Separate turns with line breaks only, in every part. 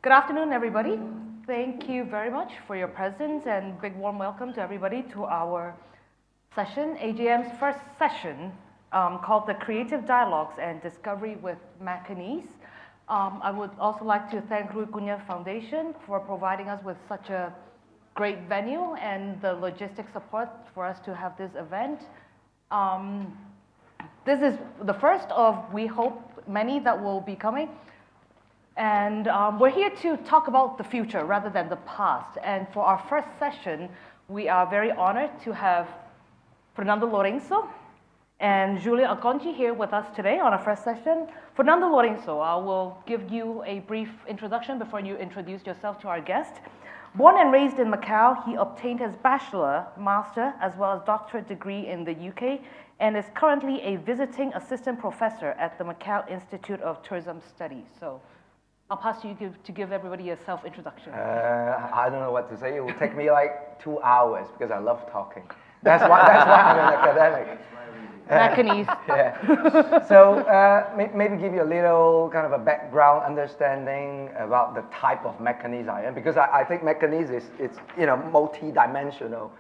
Good afternoon, everybody. Thank you very much for your presence and big warm welcome to everybody to our session, AGM's first session called the Creative Dialogues and Discovery with Macanese. I would also like to thank Rui Cunha Foundation for providing us with such a great venue and the logistic support for us to have this event. This is the first of, we hope, many that will be coming. And we're here to talk about the future rather than the past. And for our first session, we are very honored to have Fernando Lourenço and Julio Aconci here with us today on our first session. Fernando Lourenço, I will give you a brief introduction before you introduce yourself to our guest. Born and raised in Macau, he obtained his bachelor, master, as well as doctorate degree in the UK, and is currently a visiting assistant professor at the Macau Institute of Tourism Studies. So I'll pass to you to give everybody a self-introduction.
I don't know what to say. It will take me like 2 hours because I love talking. That's why I'm an academic.
Macanese.
Yeah. So maybe give you a little kind of a background understanding about the type of Macanese I am, because I think Macanese is multi-dimensional.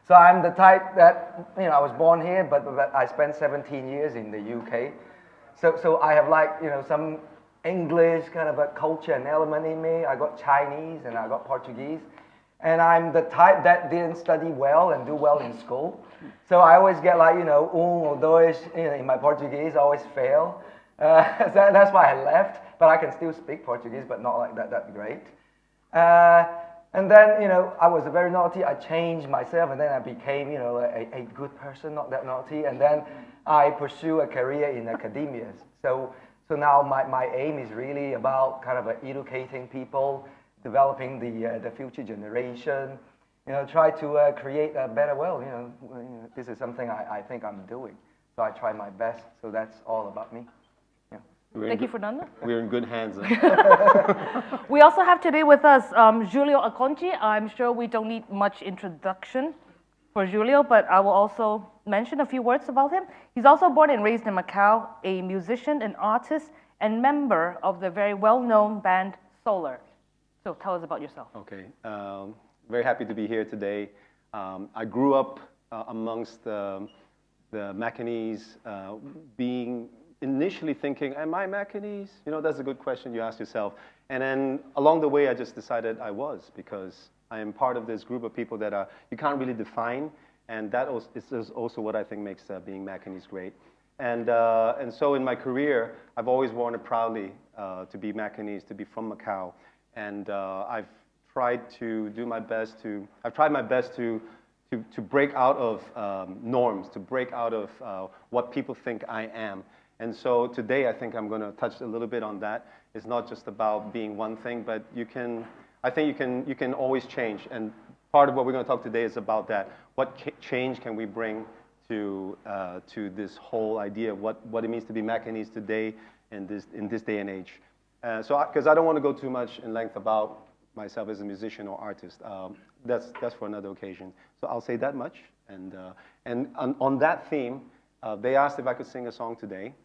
So I'm the type that I was born here, but I spent 17 years in the UK. So I have some English kind of a culture and element in me. I got Chinese and I got Portuguese. And I'm the type that didn't study well and do well in school. So I always get or dois, in my Portuguese, I always fail. So that's why I left. But I can still speak Portuguese, but not like that great. And then, I was very naughty. I changed myself and then I became, a good person, not that naughty. And then I pursue a career in academia. So now my aim is really about kind of educating people, developing the future generation, try to create a better world. This is something I think I'm doing. So I try my best. So that's all about me. Yeah.
Thank you, Fernando.
We're in good hands.
We also have today with us Julio Aconci. I'm sure we don't need much introduction for Julio, but I will also mention a few words about him. He's also born and raised in Macau, a musician and artist, and member of the very well-known band Solar. So tell us about yourself.
Okay, very happy to be here today. I grew up amongst the Macanese, being initially thinking, am I Macanese? That's a good question you ask yourself. And then along the way, I just decided I was, because I am part of this group of people that you can't really define, and that is also what I think makes being Macanese great. And so in my career, I've always worn it proudly to be Macanese, to be from Macau. And I've tried my best to break out of norms, to break out of what people think I am. And so today I think I'm going to touch a little bit on that. It's not just about being one thing, but I think you can always change. And part of what we're going to talk today is about that. What change can we bring to this whole idea of what it means to be Macanese today in this day and age? Because I don't want to go too much in length about myself as a musician or artist. That's for another occasion. So I'll say that much. And on that theme, they asked if I could sing a song today.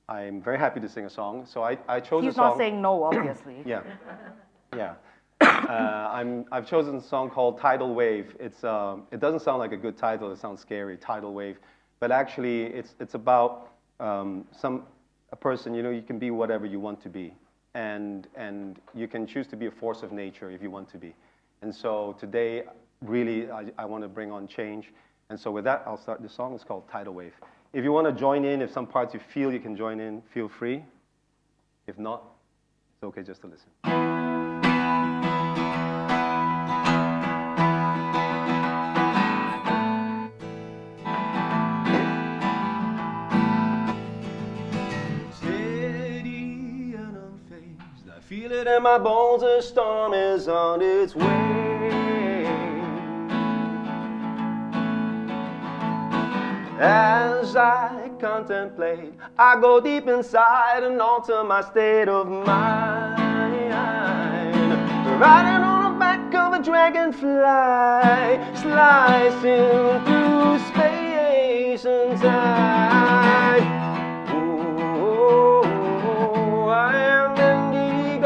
I'm very happy to sing a song. So I chose a song.
He's not saying no, obviously.
Yeah. I've chosen a song called Tidal Wave. It doesn't sound like a good title. It sounds scary, Tidal Wave. But actually, it's about a person. You can be whatever you want to be, and you can choose to be a force of nature if you want to be. And so today, really, I want to bring on change. And so with that, I'll start the song. It's called Tidal Wave. If you want to join in, if some parts you feel you can join in, feel free. If not, it's okay just to listen. Feel it in my bones, a storm is on its way. As I contemplate, I go deep inside and alter my state of mind. Riding on the back of a dragonfly, slicing through space and time. I am indigo.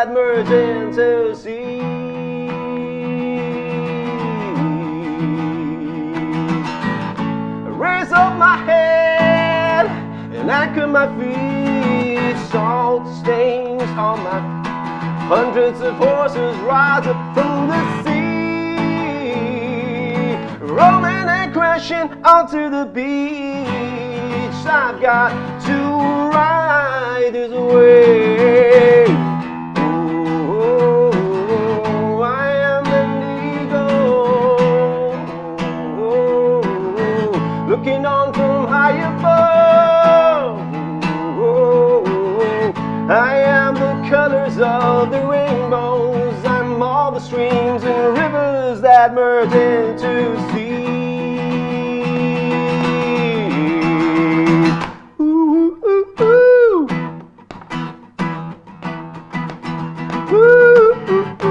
that merge into sea. I raise up my head and anchor my feet. Salt stains on my hundreds of horses rise up from the sea, rolling and crashing onto the beach. I've got to ride this wave. Oh, I am an eagle, looking on from high above. I am the colors of the rainbows. I'm all the streams and rivers that merge into sea. Ooh, ooh, ooh. Ooh, ooh, ooh.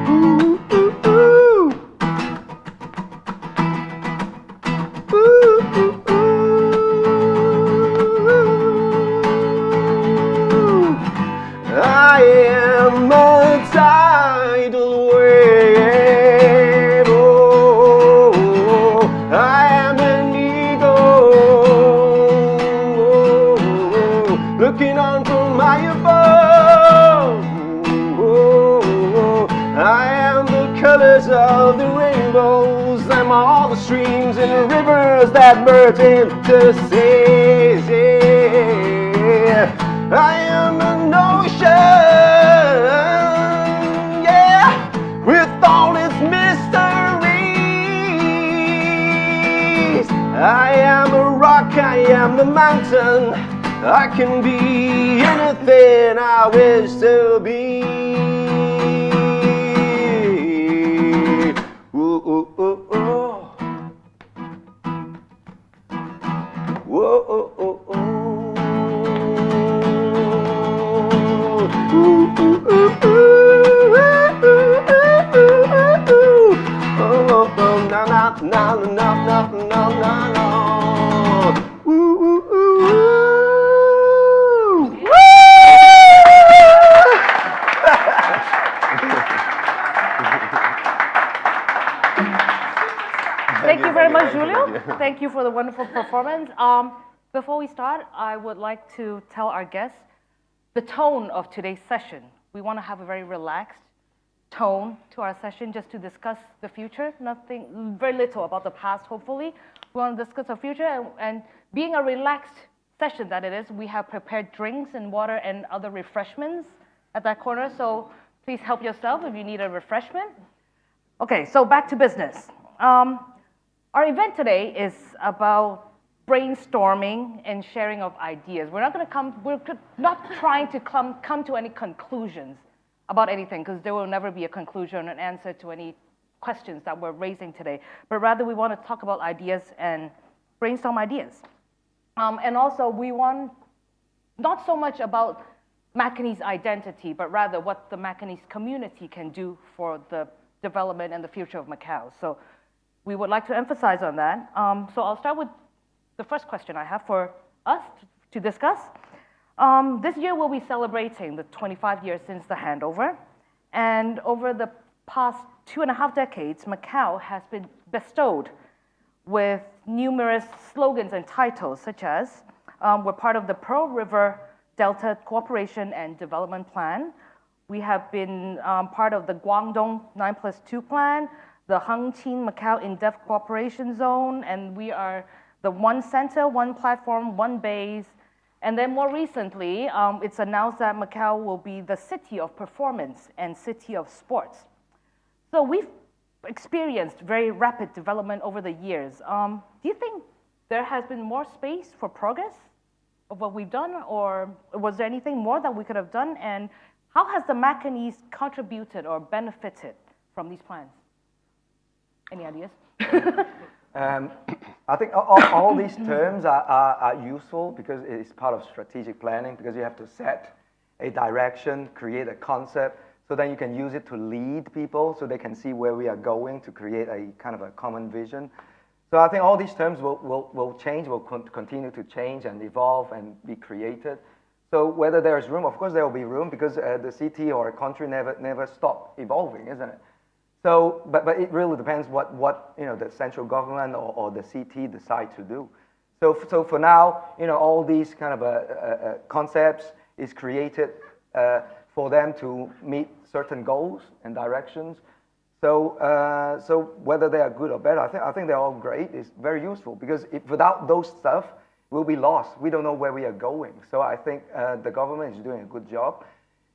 Ooh, ooh, ooh. Ooh, ooh, ooh. I am a tidal wave. Oh, I am an eagle, looking on from high above. Oh, I am the colors of the rainbows. I'm all the streams and rivers that merge into sea. I am an ocean, yeah, with all its mysteries. I am a rock, I am the mountain. I can be anything I wish to be. Ooh, ooh, ooh, ooh. Whoa, oh, oh, oh. Ooh, ooh, ooh, ooh, ooh, ooh, ooh, ooh. Oh, oh, oh, na, na, na, na, na, na, na, na. Ooh, ooh, ooh, ooh. Woo!
Thank you very much, Julio. Thank you for the wonderful performance. Before we start, I would like to tell our guests the tone of today's session. We want to have a very relaxed tone to our session just to discuss the future. Nothing, very little about the past, hopefully. We want to discuss the future, and being a relaxed session that it is, we have prepared drinks and water and other refreshments at that corner, so please help yourself if you need a refreshment. Okay, so back to business. Our event today is about brainstorming and sharing of ideas. We're not trying to come to any conclusions about anything, because there will never be a conclusion or an answer to any questions that we're raising today, but rather we want to talk about ideas and brainstorm ideas. And also we want not so much about Macanese identity, but rather what the Macanese community can do for the development and the future of Macau. So we would like to emphasize on that. So I'll start with the first question I have for us to discuss. This year we'll be celebrating the 25 years since the handover. And over the past 2.5 decades, Macau has been bestowed with numerous slogans and titles, such as we're part of the Pearl River Delta Cooperation and Development Plan. We have been part of the Guangdong 9+2 Plan, the Hengqin Macau In-Depth Cooperation Zone, and we are the One Center, One Platform, One Base. And then more recently, it's announced that Macau will be the city of performance and city of sports. So we've experienced very rapid development over the years. Do you think there has been more space for progress of what we've done, or was there anything more that we could have done? And how has the Macanese contributed or benefited from these plans? Any ideas?
I think all these terms are useful because it is part of strategic planning, because you have to set a direction, create a concept, so then you can use it to lead people so they can see where we are going to create a kind of a common vision. So I think all these terms will change, will continue to change and evolve and be created. So whether there's room, of course there will be room because the city or a country never stop evolving, isn't it? So, but it really depends what the central government or the city decide to do. So for now, all these kind of concepts is created for them to meet certain goals and directions. So whether they are good or bad, I think they're all great. It's very useful because without those stuff, we'll be lost. We don't know where we are going. So I think the government is doing a good job.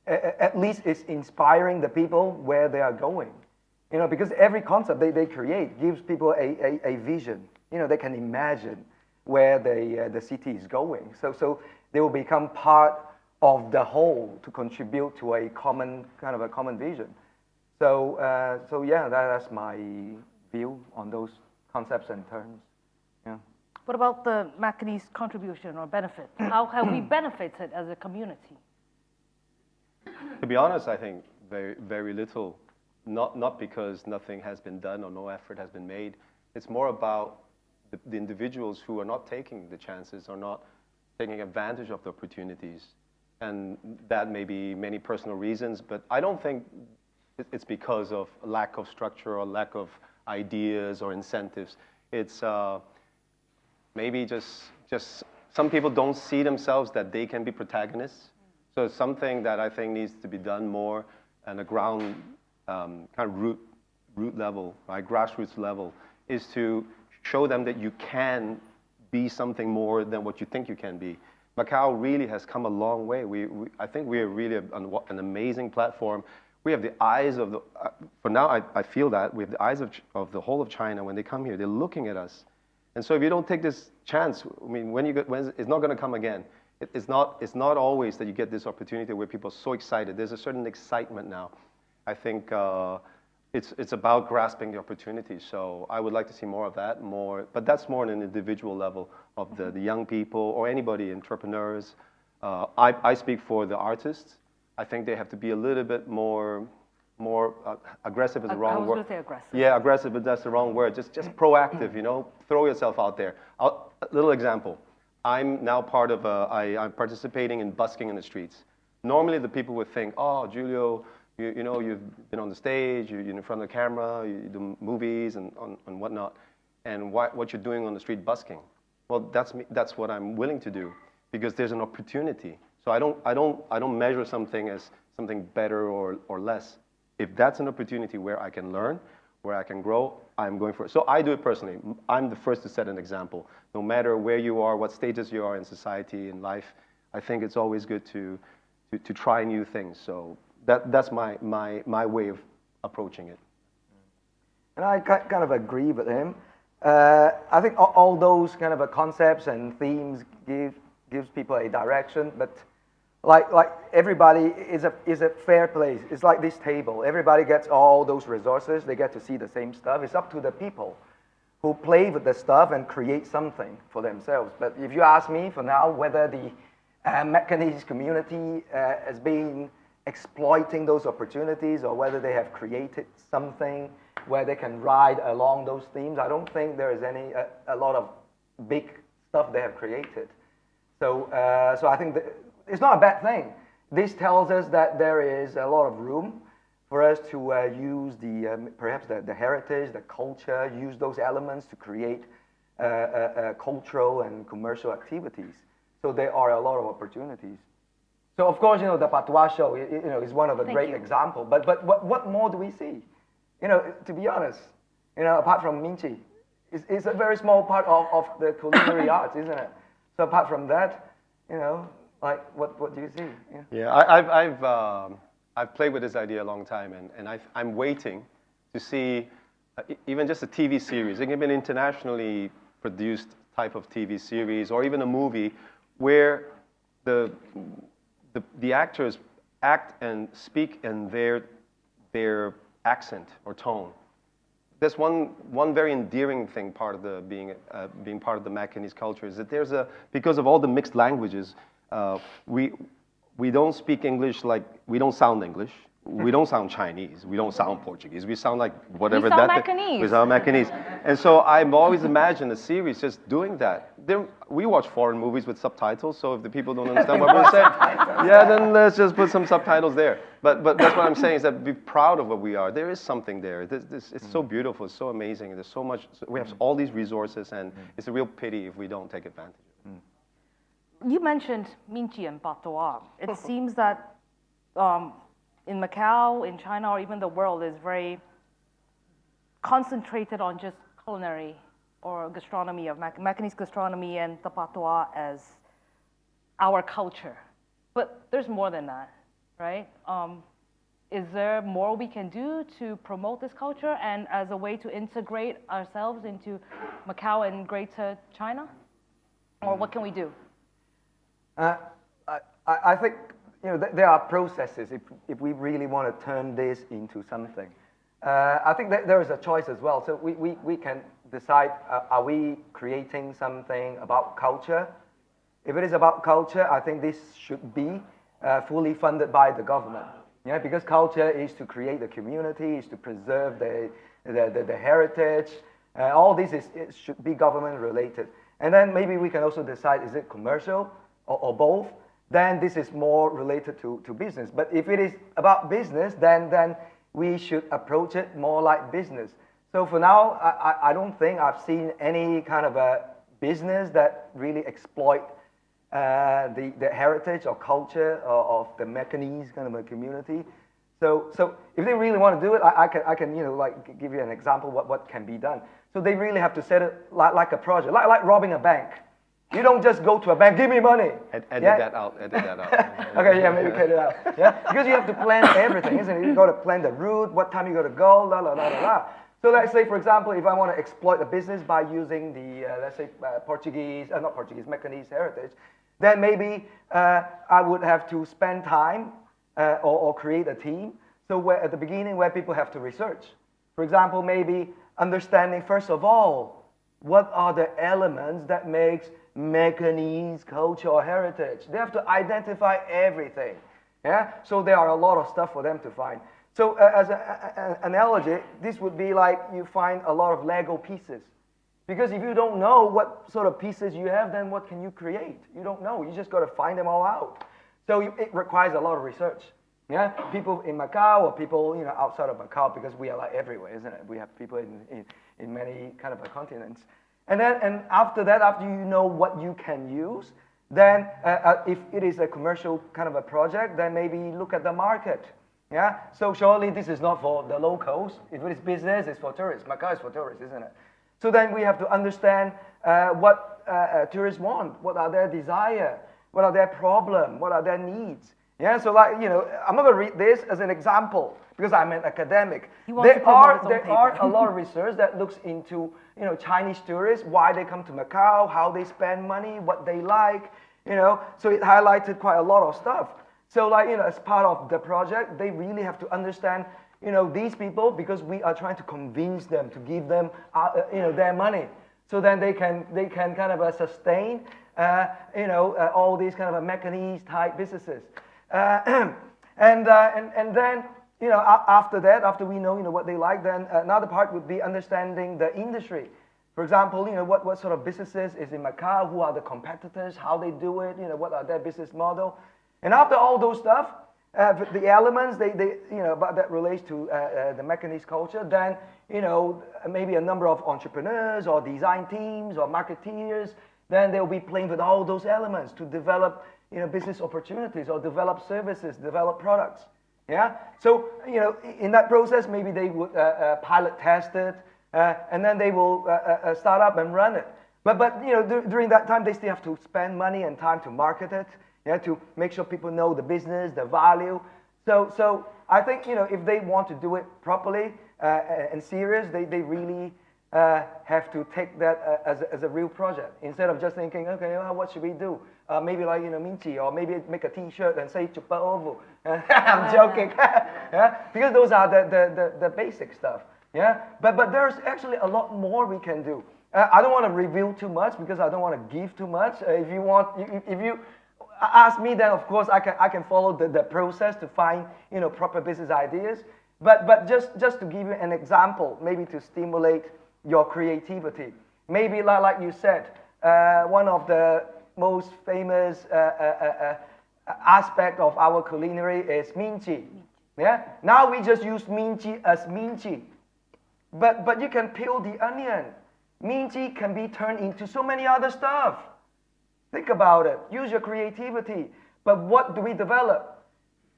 At least it's inspiring the people where they are going. Because every concept they create gives people a vision. They can imagine where the city is going. So they will become part of the whole to contribute to a common vision. So yeah, that's my view on those concepts and terms. Yeah.
What about the Macanese contribution or benefit? How have we benefited as a community?
To be honest, I think very, very little. Not because nothing has been done or no effort has been made. It's more about the individuals who are not taking the chances or not taking advantage of the opportunities. And that may be many personal reasons, but I don't think it's because of lack of structure or lack of ideas or incentives. It's maybe just some people don't see themselves that they can be protagonists. So it's something that I think needs to be done more on a ground kind of root level, right, grassroots level, is to show them that you can be something more than what you think you can be. Macau really has come a long way. I think we are really an amazing platform. We have the eyes of the, for now I feel that, we have the eyes of the whole of China. When they come here, they're looking at us. And so if you don't take this chance, I mean, it's not going to come again. It's not always that you get this opportunity where people are so excited. There's a certain excitement now. I think it's about grasping the opportunity. So I would like to see more of that, but that's more on an individual level of the young people or anybody, entrepreneurs. I speak for the artists. I think they have to be a little bit more aggressive is the wrong word.
I was going to say aggressive.
Yeah, aggressive, but that's the wrong word. Just proactive, throw yourself out there. A little example. I'm now I'm participating in busking in the streets. Normally the people would think, oh, Julio, you've been on the stage, you're in front of the camera, you do movies and whatnot, and what you're doing on the street busking. Well, that's what I'm willing to do because there's an opportunity. So I don't measure something as something better or less. If that's an opportunity where I can learn, where I can grow, I'm going for it. So I do it personally. I'm the first to set an example. No matter where you are, what stages you are in society, in life, I think it's always good to try new things. So that's my way of approaching it.
And I kind of agree with him. I think all those kind of concepts and themes gives people a direction, but like everybody is a fair place. It's like this table. Everybody gets all those resources. They get to see the same stuff. It's up to the people who play with the stuff and create something for themselves. But if you ask me for now whether the Macanese community has been exploiting those opportunities or whether they have created something where they can ride along those themes, I don't think there is a lot of big stuff they have created. So I think it's not a bad thing. This tells us that there is a lot of room for us to use perhaps the heritage, the culture, use those elements to create cultural and commercial activities. So there are a lot of opportunities. So of course, the Patois show, is one of the great examples. But what more do we see? To be honest, apart from Minchi, it's a very small part of the culinary arts, isn't it? So apart from that, like what do you see?
Yeah, I've played with this idea a long time, and I'm waiting to see even just a TV series. It can be an internationally produced type of TV series or even a movie where the actors act and speak in their accent or tone. That's one very endearing thing, part of being part of the Macanese culture, is that because of all the mixed languages, we don't speak English like we don't sound English. we don't sound Chinese, we don't sound Portuguese, we sound like whatever
We sound
that
Macanese.
we sound Macanese. And so I've always imagined a series just doing that. We watch foreign movies with subtitles, so if the people don't understand what we're saying, yeah, then let's just put some subtitles there. But that's what I'm saying, is that be proud of what we are. There is something there. It's so beautiful, it's so amazing. There's so much, we have all these resources, and it's a real pity if we don't take advantage of it.
You mentioned Minci and Patois. It seems that in Macau, in China, or even the world is very concentrated on just culinary or gastronomy, of Macanese gastronomy and the Patois as our culture. But there's more than that, right? Is there more we can do to promote this culture and as a way to integrate ourselves into Macau and Greater China? Or what can we do?
I think there are processes if we really want to turn this into something. I think that there is a choice as well. So we can decide, are we creating something about culture? If it is about culture, I think this should be fully funded by the government. Yeah, because culture is to create the community, is to preserve the heritage. All this it should be government related. And then maybe we can also decide, is it commercial or both? Then this is more related to business. But if it is about business, then we should approach it more like business. So for now, I don't think I've seen any kind of a business that really exploit the heritage or culture of the Macanese kind of a community. So if they really want to do it, I can like give you an example what can be done. So they really have to set it like a project, like robbing a bank. You don't just go to a bank, give me money.
Edit that out.
Okay, yeah, maybe cut it out. Yeah, because you have to plan everything, isn't it? You got to plan the route, what time you got to go, la la la la la. So let's say, for example, if I want to exploit a business by using the let's say Macanese heritage, then maybe I would have to spend time or create a team. So at the beginning, where people have to research. For example, maybe understanding first of all, what are the elements that makes Macanese culture or heritage? They have to identify everything. Yeah. So there are a lot of stuff for them to find. So as an analogy, this would be like you find a lot of Lego pieces. Because if you don't know what sort of pieces you have, then what can you create? You don't know. You just got to find them all out. So it requires a lot of research. Yeah, people in Macau or people outside of Macau, because we are like everywhere, isn't it? We have people in many kind of continents. And after that, after you know what you can use, then if it is a commercial kind of a project, then maybe look at the market. Yeah, so surely this is not for the locals. If it is business, it's for tourists. Macau is for tourists, isn't it? So then we have to understand what tourists want, what are their desire, what are their problem, what are their needs. Yeah, so like, I'm not going to read this as an example because I'm an academic. There are a lot of research that looks into, Chinese tourists, why they come to Macau, how they spend money, what they like, so it highlighted quite a lot of stuff. So like, as part of the project, they really have to understand, these people, because we are trying to convince them to give them, their money. So then they can kind of sustain, all these kind of Macanese type businesses. And then, after that, after we know, what they like, then another part would be understanding the industry. For example, what sort of businesses is in Macau, who are the competitors, how they do it, what are their business model. And after all those stuff, the elements, but that relates to the Macanese culture, then, maybe a number of entrepreneurs or design teams or marketeers, then they'll be playing with all those elements to develop business opportunities or develop services, develop products. Yeah. So in that process, maybe they would pilot test it, and then they will start up and run it. But during that time, they still have to spend money and time to market it. Yeah, to make sure people know the business, the value. So I think if they want to do it properly and serious, they really have to take that as a real project instead of just thinking, okay, well, what should we do? Maybe like Minci, or maybe make a T-shirt and say Chupa Ovo. I'm joking. Yeah, because those are the basic stuff. Yeah, but there's actually a lot more we can do. I don't want to reveal too much because I don't want to give too much. ask me, then of course I can follow the process to find, you know, proper business ideas. But just to give you an example, maybe to stimulate your creativity. Maybe like you said, one of the most famous aspect of our culinary is minchi. Yeah. Now we just use minchi as minchi, but you can peel the onion. Minchi can be turned into so many other stuff. Think about it. Use your creativity. But what do we develop?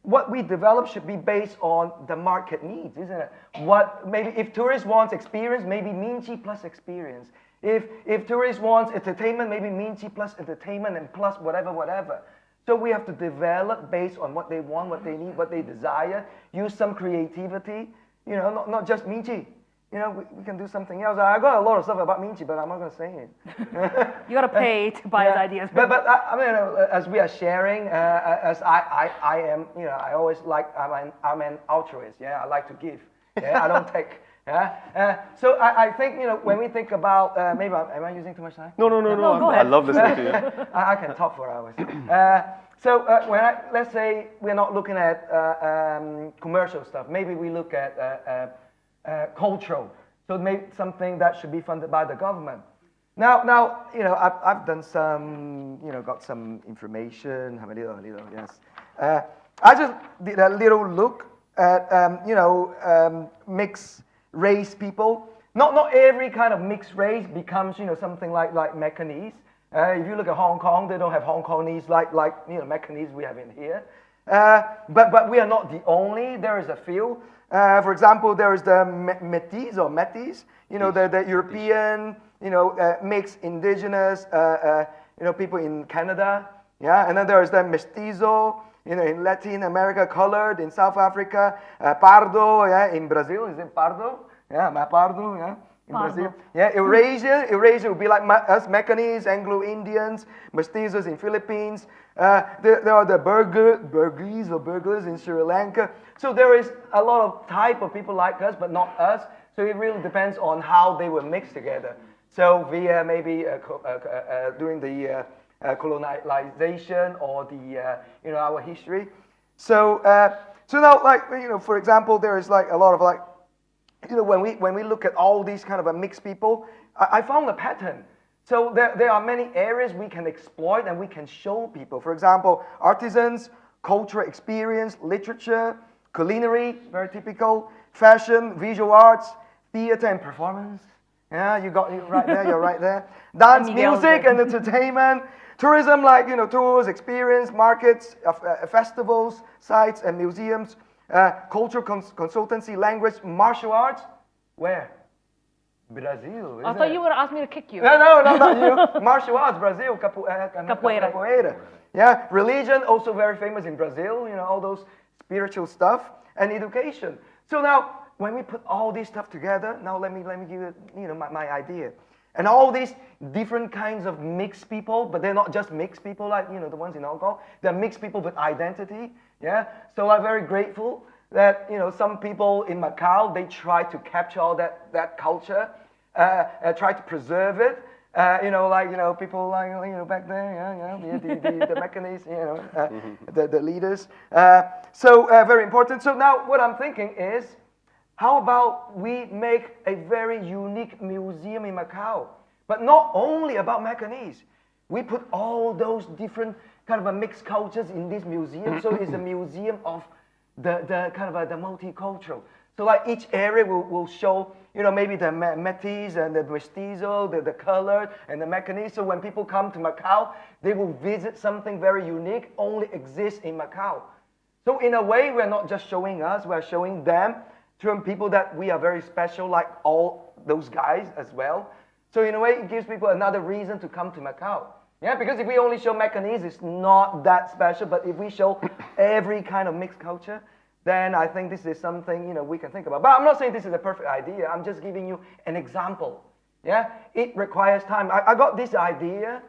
What we develop should be based on the market needs, isn't it? What maybe if tourists want experience, maybe minchi plus experience. If tourists want entertainment, maybe minchi plus entertainment and plus whatever. So we have to develop based on what they want, what they need, what they desire. Use some creativity, you know, not just minchi. You know, we can do something else. I got a lot of stuff about minchi, but I'm not going to say it.
You got to pay to buy his ideas.
But I mean, as we are sharing, as I am, you know, I always like, I'm an altruist. Yeah, I like to give. Yeah, I don't take. Yeah. So I think, you know, when we think about, maybe am I using too much time?
No.
go
I
ahead.
love listening to you.
I can talk for hours. So let's say we're not looking at commercial stuff. Maybe we look at cultural. So maybe something that should be funded by the government. Now, you know, I've done some, you know, got some information. Have a little, yes. I just did a little look at, you know, mixed race people. Not every kind of mixed race becomes, you know, something like Macanese. If you look at Hong Kong, they don't have Hong Kongese like you know, Macanese we have in here. But we are not the only. There is a few. For example, there is the Métis, you know, the European, you know, mixed indigenous, you know, people in Canada. Yeah, and then there is the Mestizo, you know, in Latin America, colored in South Africa, Pardo, yeah, in Brazil. Is it Pardo? Yeah, Pardo, yeah. In Brazil. Yeah, Eurasia would be like us, Macanese, Anglo-Indians, Mestizos in Philippines. There are the burglars in Sri Lanka. So there is a lot of type of people like us, but not us. So it really depends on how they were mixed together. So via maybe during the colonization or the you know, our history. So now, like, you know, for example, there is like a lot of like, you know, when we look at all these kind of mixed people, I found a pattern. So there are many areas we can exploit and we can show people. For example, artisans, cultural experience, literature, culinary, very typical, fashion, visual arts, theater and performance. Yeah, you got it right there, you're right there. Dance, music and entertainment, tourism, like, you know, tours, experience, markets, festivals, sites and museums, cultural consultancy, language, martial arts. Where? Brazil.
I thought you were going to ask me to kick you.
No, not you. Martial arts, Brazil, capoeira. Yeah, religion, also very famous in Brazil, you know, all those spiritual stuff, and education. So now, when we put all this stuff together, now let me give you, you know, my idea. And all these different kinds of mixed people, but they're not just mixed people like, you know, the ones in Hong Kong. They're mixed people with identity, yeah? So I'm very grateful that, you know, some people in Macau, they try to capture all that culture, try to preserve it. You know, like, you know, people like, you know, back there, the Macanese, you know, the leaders. So very important. So now what I'm thinking is, how about we make a very unique museum in Macau? But not only about Macanese. We put all those different kind of mixed cultures in this museum. So it's a museum of the kind of the multicultural. So like each area will show, you know, maybe the Métis and the Mestizo, the colored and the Macanese. So when people come to Macau, they will visit something very unique, only exists in Macau. So in a way, we're not just showing us, we're showing them, to people that we are very special, like all those guys as well. So in a way, it gives people another reason to come to Macau. Yeah, because if we only show Macanese, it's not that special. But if we show every kind of mixed culture, then I think this is something, you know, we can think about. But I'm not saying this is a perfect idea. I'm just giving you an example. Yeah, it requires time. I got this idea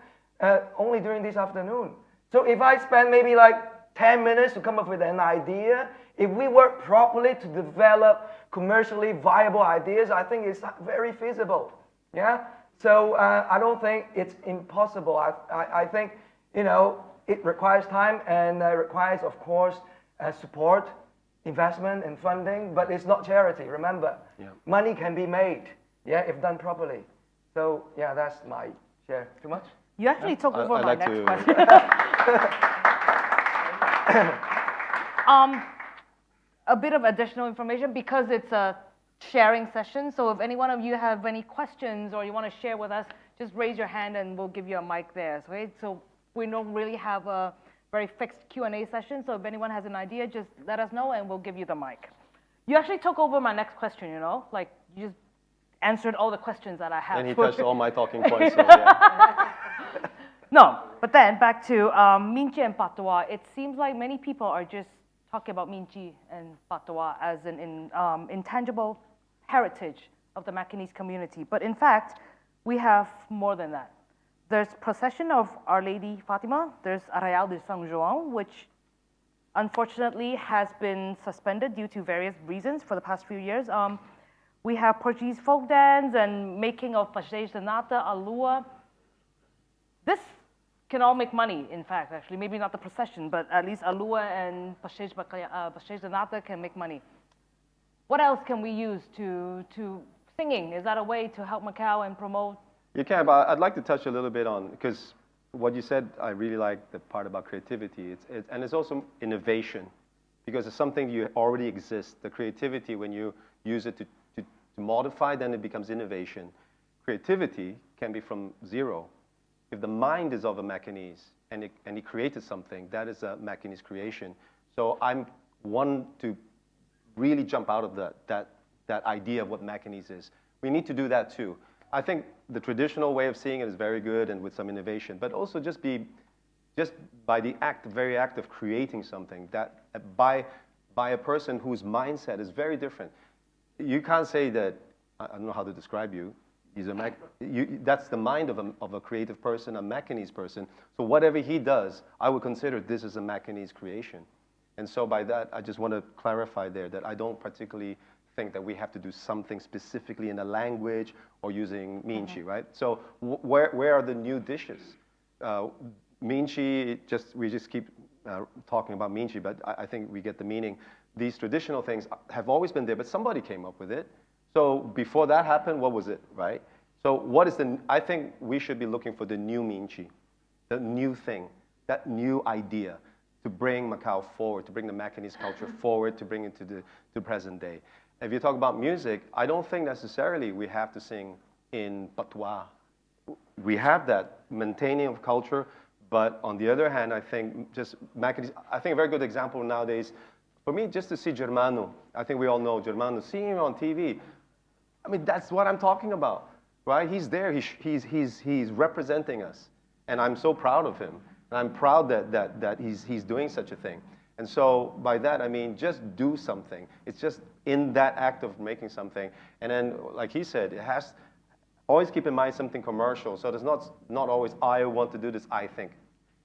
only during this afternoon. So if I spend maybe like 10 minutes to come up with an idea, if we work properly to develop commercially viable ideas, I think it's very feasible. Yeah. So I don't think it's impossible. I think, you know, it requires time and requires, of course, support, investment, and funding. But it's not charity. Remember, money can be made, if done properly. So yeah, that's my share. Too much?
You actually took over
I'd
my
like
next
to-
question. A bit of additional information because it's a sharing session. So if any one of you have any questions or you want to share with us, just raise your hand and we'll give you a mic there. So we don't really have a very fixed Q&A session. So if anyone has an idea, just let us know and we'll give you the mic. You actually took over my next question, you know, like you just answered all the questions that I have.
And he touched all my talking points. So, yeah.
No, but then back to Minchi and Patois. It seems like many people are just talking about Minchi and Patois as an intangible heritage of the Macanese community. But in fact, we have more than that. There's procession of Our Lady Fatima. There's Arraial de San João, which unfortunately has been suspended due to various reasons for the past few years. We have Portuguese folk dance and making of Pastéis de Nata, Alua. This can all make money, in fact, actually. Maybe not the procession, but at least Alua and Pastéis de Nata can make money. What else can we use to singing? Is that a way to help Macau and promote?
You can, but I'd like to touch a little bit on, because what you said, I really like the part about creativity. And it's also innovation, because it's something you already exists. The creativity, when you use it to modify, then it becomes innovation. Creativity can be from zero. If the mind is of a Macanese and he created something, that is a Macanese creation. So I'm one to really jump out of that idea of what Macanese is. We need to do that too. I think the traditional way of seeing it is very good and with some innovation, but also just by the very act of creating something, that by a person whose mindset is very different. You can't say that, I don't know how to describe you, that's the mind of a creative person, a Macanese person. So whatever he does, I would consider this as a Macanese creation. And so by that, I just want to clarify there that I don't particularly think that we have to do something specifically in a language or using Minchi, right? So where are the new dishes? Minchi, we just keep talking about Minchi, but I think we get the meaning. These traditional things have always been there, but somebody came up with it. So before that happened, what was it, right? So I think we should be looking for the new Minchi, the new thing, that new idea to bring Macau forward, to bring the Macanese culture forward, to bring it to the present day. If you talk about music, I don't think necessarily we have to sing in patois. We have that maintaining of culture, but on the other hand, I think just Macanese, I think a very good example nowadays, for me, just to see Germano, I think we all know Germano, seeing him on TV, I mean, that's what I'm talking about, right? He's there, he's representing us, and I'm so proud of him. And I'm proud that he's doing such a thing. And so by that, I mean, just do something. It's just in that act of making something. And then, like he said, it has, always keep in mind something commercial. So there's not always, I want to do this, I think.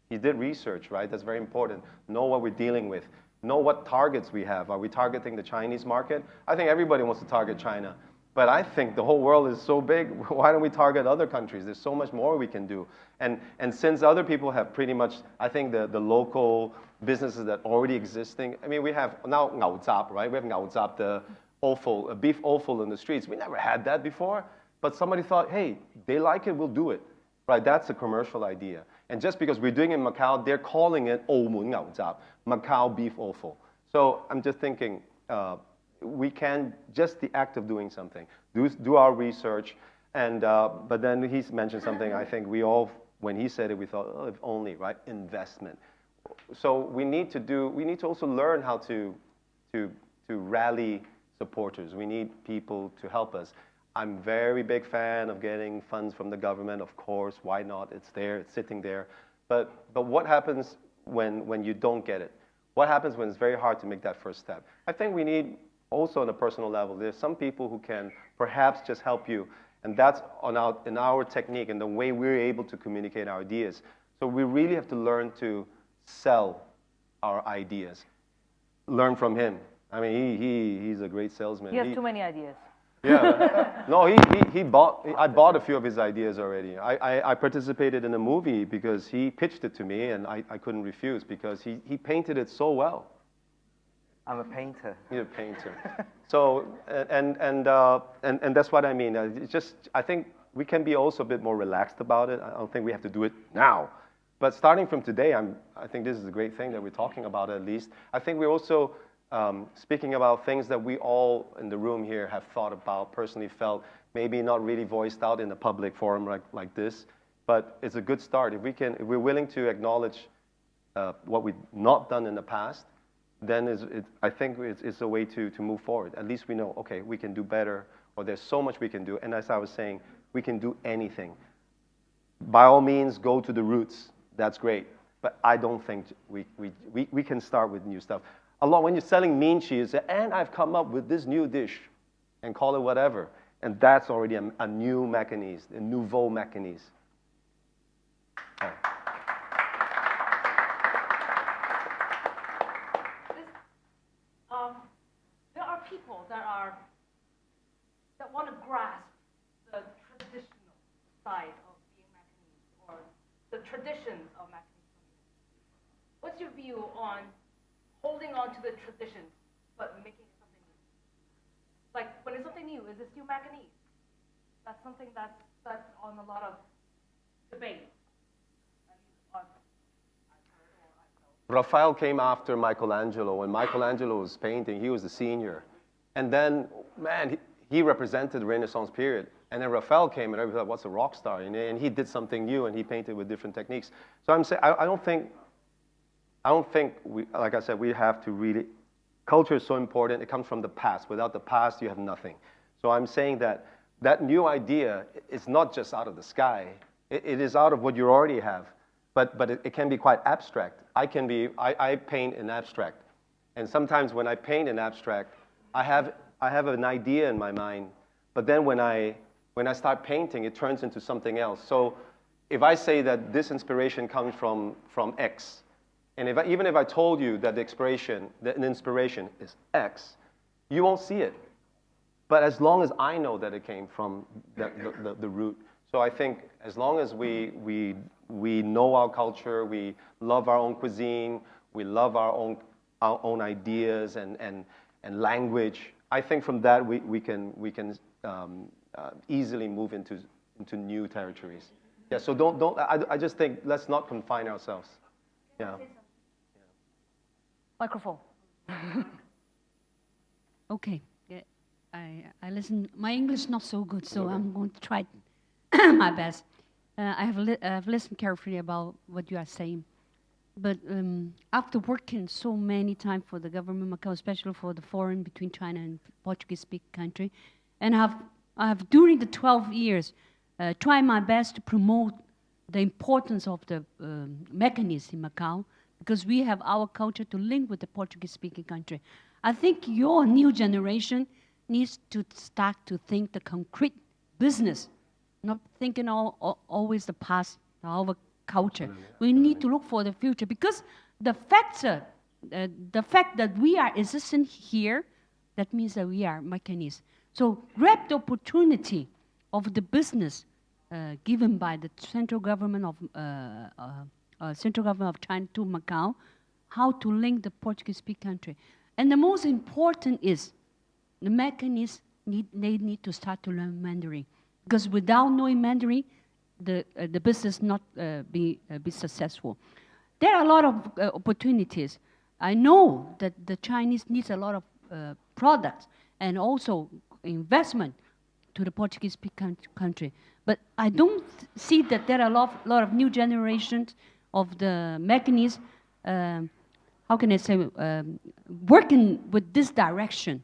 He did research, right? That's very important. Know what we're dealing with. Know what targets we have. Are we targeting the Chinese market? I think everybody wants to target China. But I think the whole world is so big, why don't we target other countries? There's so much more we can do. And since other people have pretty much, I think the local businesses that already existing, I mean, we have now ngao zap, right? We have ngao zap, the offal, beef offal in the streets. We never had that before, but somebody thought, hey, they like it, we'll do it. Right, that's a commercial idea. And just because we're doing it in Macau, they're calling it Omun ngao zap, Macau beef offal. So I'm just thinking, we can, just the act of doing something, do our research, and but then he's mentioned something, I think we all, when he said it, we thought, oh, if only, right, investment. So we need to also learn how to rally supporters. We need people to help us. I'm very big fan of getting funds from the government, of course, why not? It's there, it's sitting there. But what happens when you don't get it? What happens when it's very hard to make that first step? I think we need, also on a personal level, there's some people who can perhaps just help you. And that's in our technique and the way we're able to communicate our ideas. So we really have to learn to sell our ideas. Learn from him. I mean, he's a great salesman.
He has too many ideas.
Yeah. No, he bought. I bought a few of his ideas already. I participated in a movie because he pitched it to me, and I couldn't refuse because he painted it so well.
I'm a painter.
He's a painter. So and that's what I mean. It's just I think we can be also a bit more relaxed about it. I don't think we have to do it now. But starting from today, I think this is a great thing that we're talking about at least. I think we're also speaking about things that we all in the room here have thought about, personally felt, maybe not really voiced out in a public forum like this, but it's a good start. If we're willing to acknowledge what we've not done in the past, then I think it's a way to move forward. At least we know, okay, we can do better, or there's so much we can do. And as I was saying, we can do anything. By all means, go to the roots. That's great. But I don't think we can start with new stuff. When you're selling mean cheese, and I've come up with this new dish, and call it whatever, and that's already a new Macanese, a nouveau Macanese. Oh.
There are people that want to grasp the traditional side of being Macanese, or the traditions of Macanese community. What's your view on holding on to the traditions, but making it something new? Like, when it's something new, is it still Macanese? That's something that's on a lot of debate.
Raphael came after Michelangelo. When Michelangelo was painting, he was the senior. And then, man, he represented the Renaissance period. And then Raphael came, and everybody thought, what's a rock star? And he did something new, and he painted with different techniques. So I'm saying, I don't think like I said, we have to really, culture is so important. It comes from the past. Without the past, you have nothing. So I'm saying that new idea is not just out of the sky. It is out of what you already have. But it can be quite abstract. I paint in abstract. And sometimes when I paint in abstract, I have an idea in my mind, but then when I start painting, it turns into something else. So if I say that this inspiration comes from X, and even if I told you that an inspiration is X, you won't see it. But as long as I know that it came from the root. So I think as long as we know our culture, we love our own cuisine, we love our own ideas and language, I think from that we can easily move into new territories. Yeah. So don't. I just think let's not confine ourselves. Yeah.
Microphone.
Okay. Yeah, I listen. My English is not so good, so I'm going to try my best. I've listened carefully about what you are saying. But after working so many times for the government of Macau, especially for the foreign between China and Portuguese-speaking country, and I have during the 12 years tried my best to promote the importance of the Macanese in Macau, because we have our culture to link with the Portuguese-speaking country. I think your new generation needs to start to think the concrete business, not thinking always the past, our culture. We need to look for the future, because the fact that we are existing here, that means that we are Macanese. So grab the opportunity of the business given by the central government of China to Macau, how to link the Portuguese-speaking country. And the most important is the Macanese need to start to learn Mandarin, because without knowing Mandarin, the business not be successful. There are a lot of opportunities. I know that the Chinese needs a lot of products and also investment to the Portuguese-speaking country. But I don't see that there are a lot of new generations of the Macanese, how can I say, working with this direction.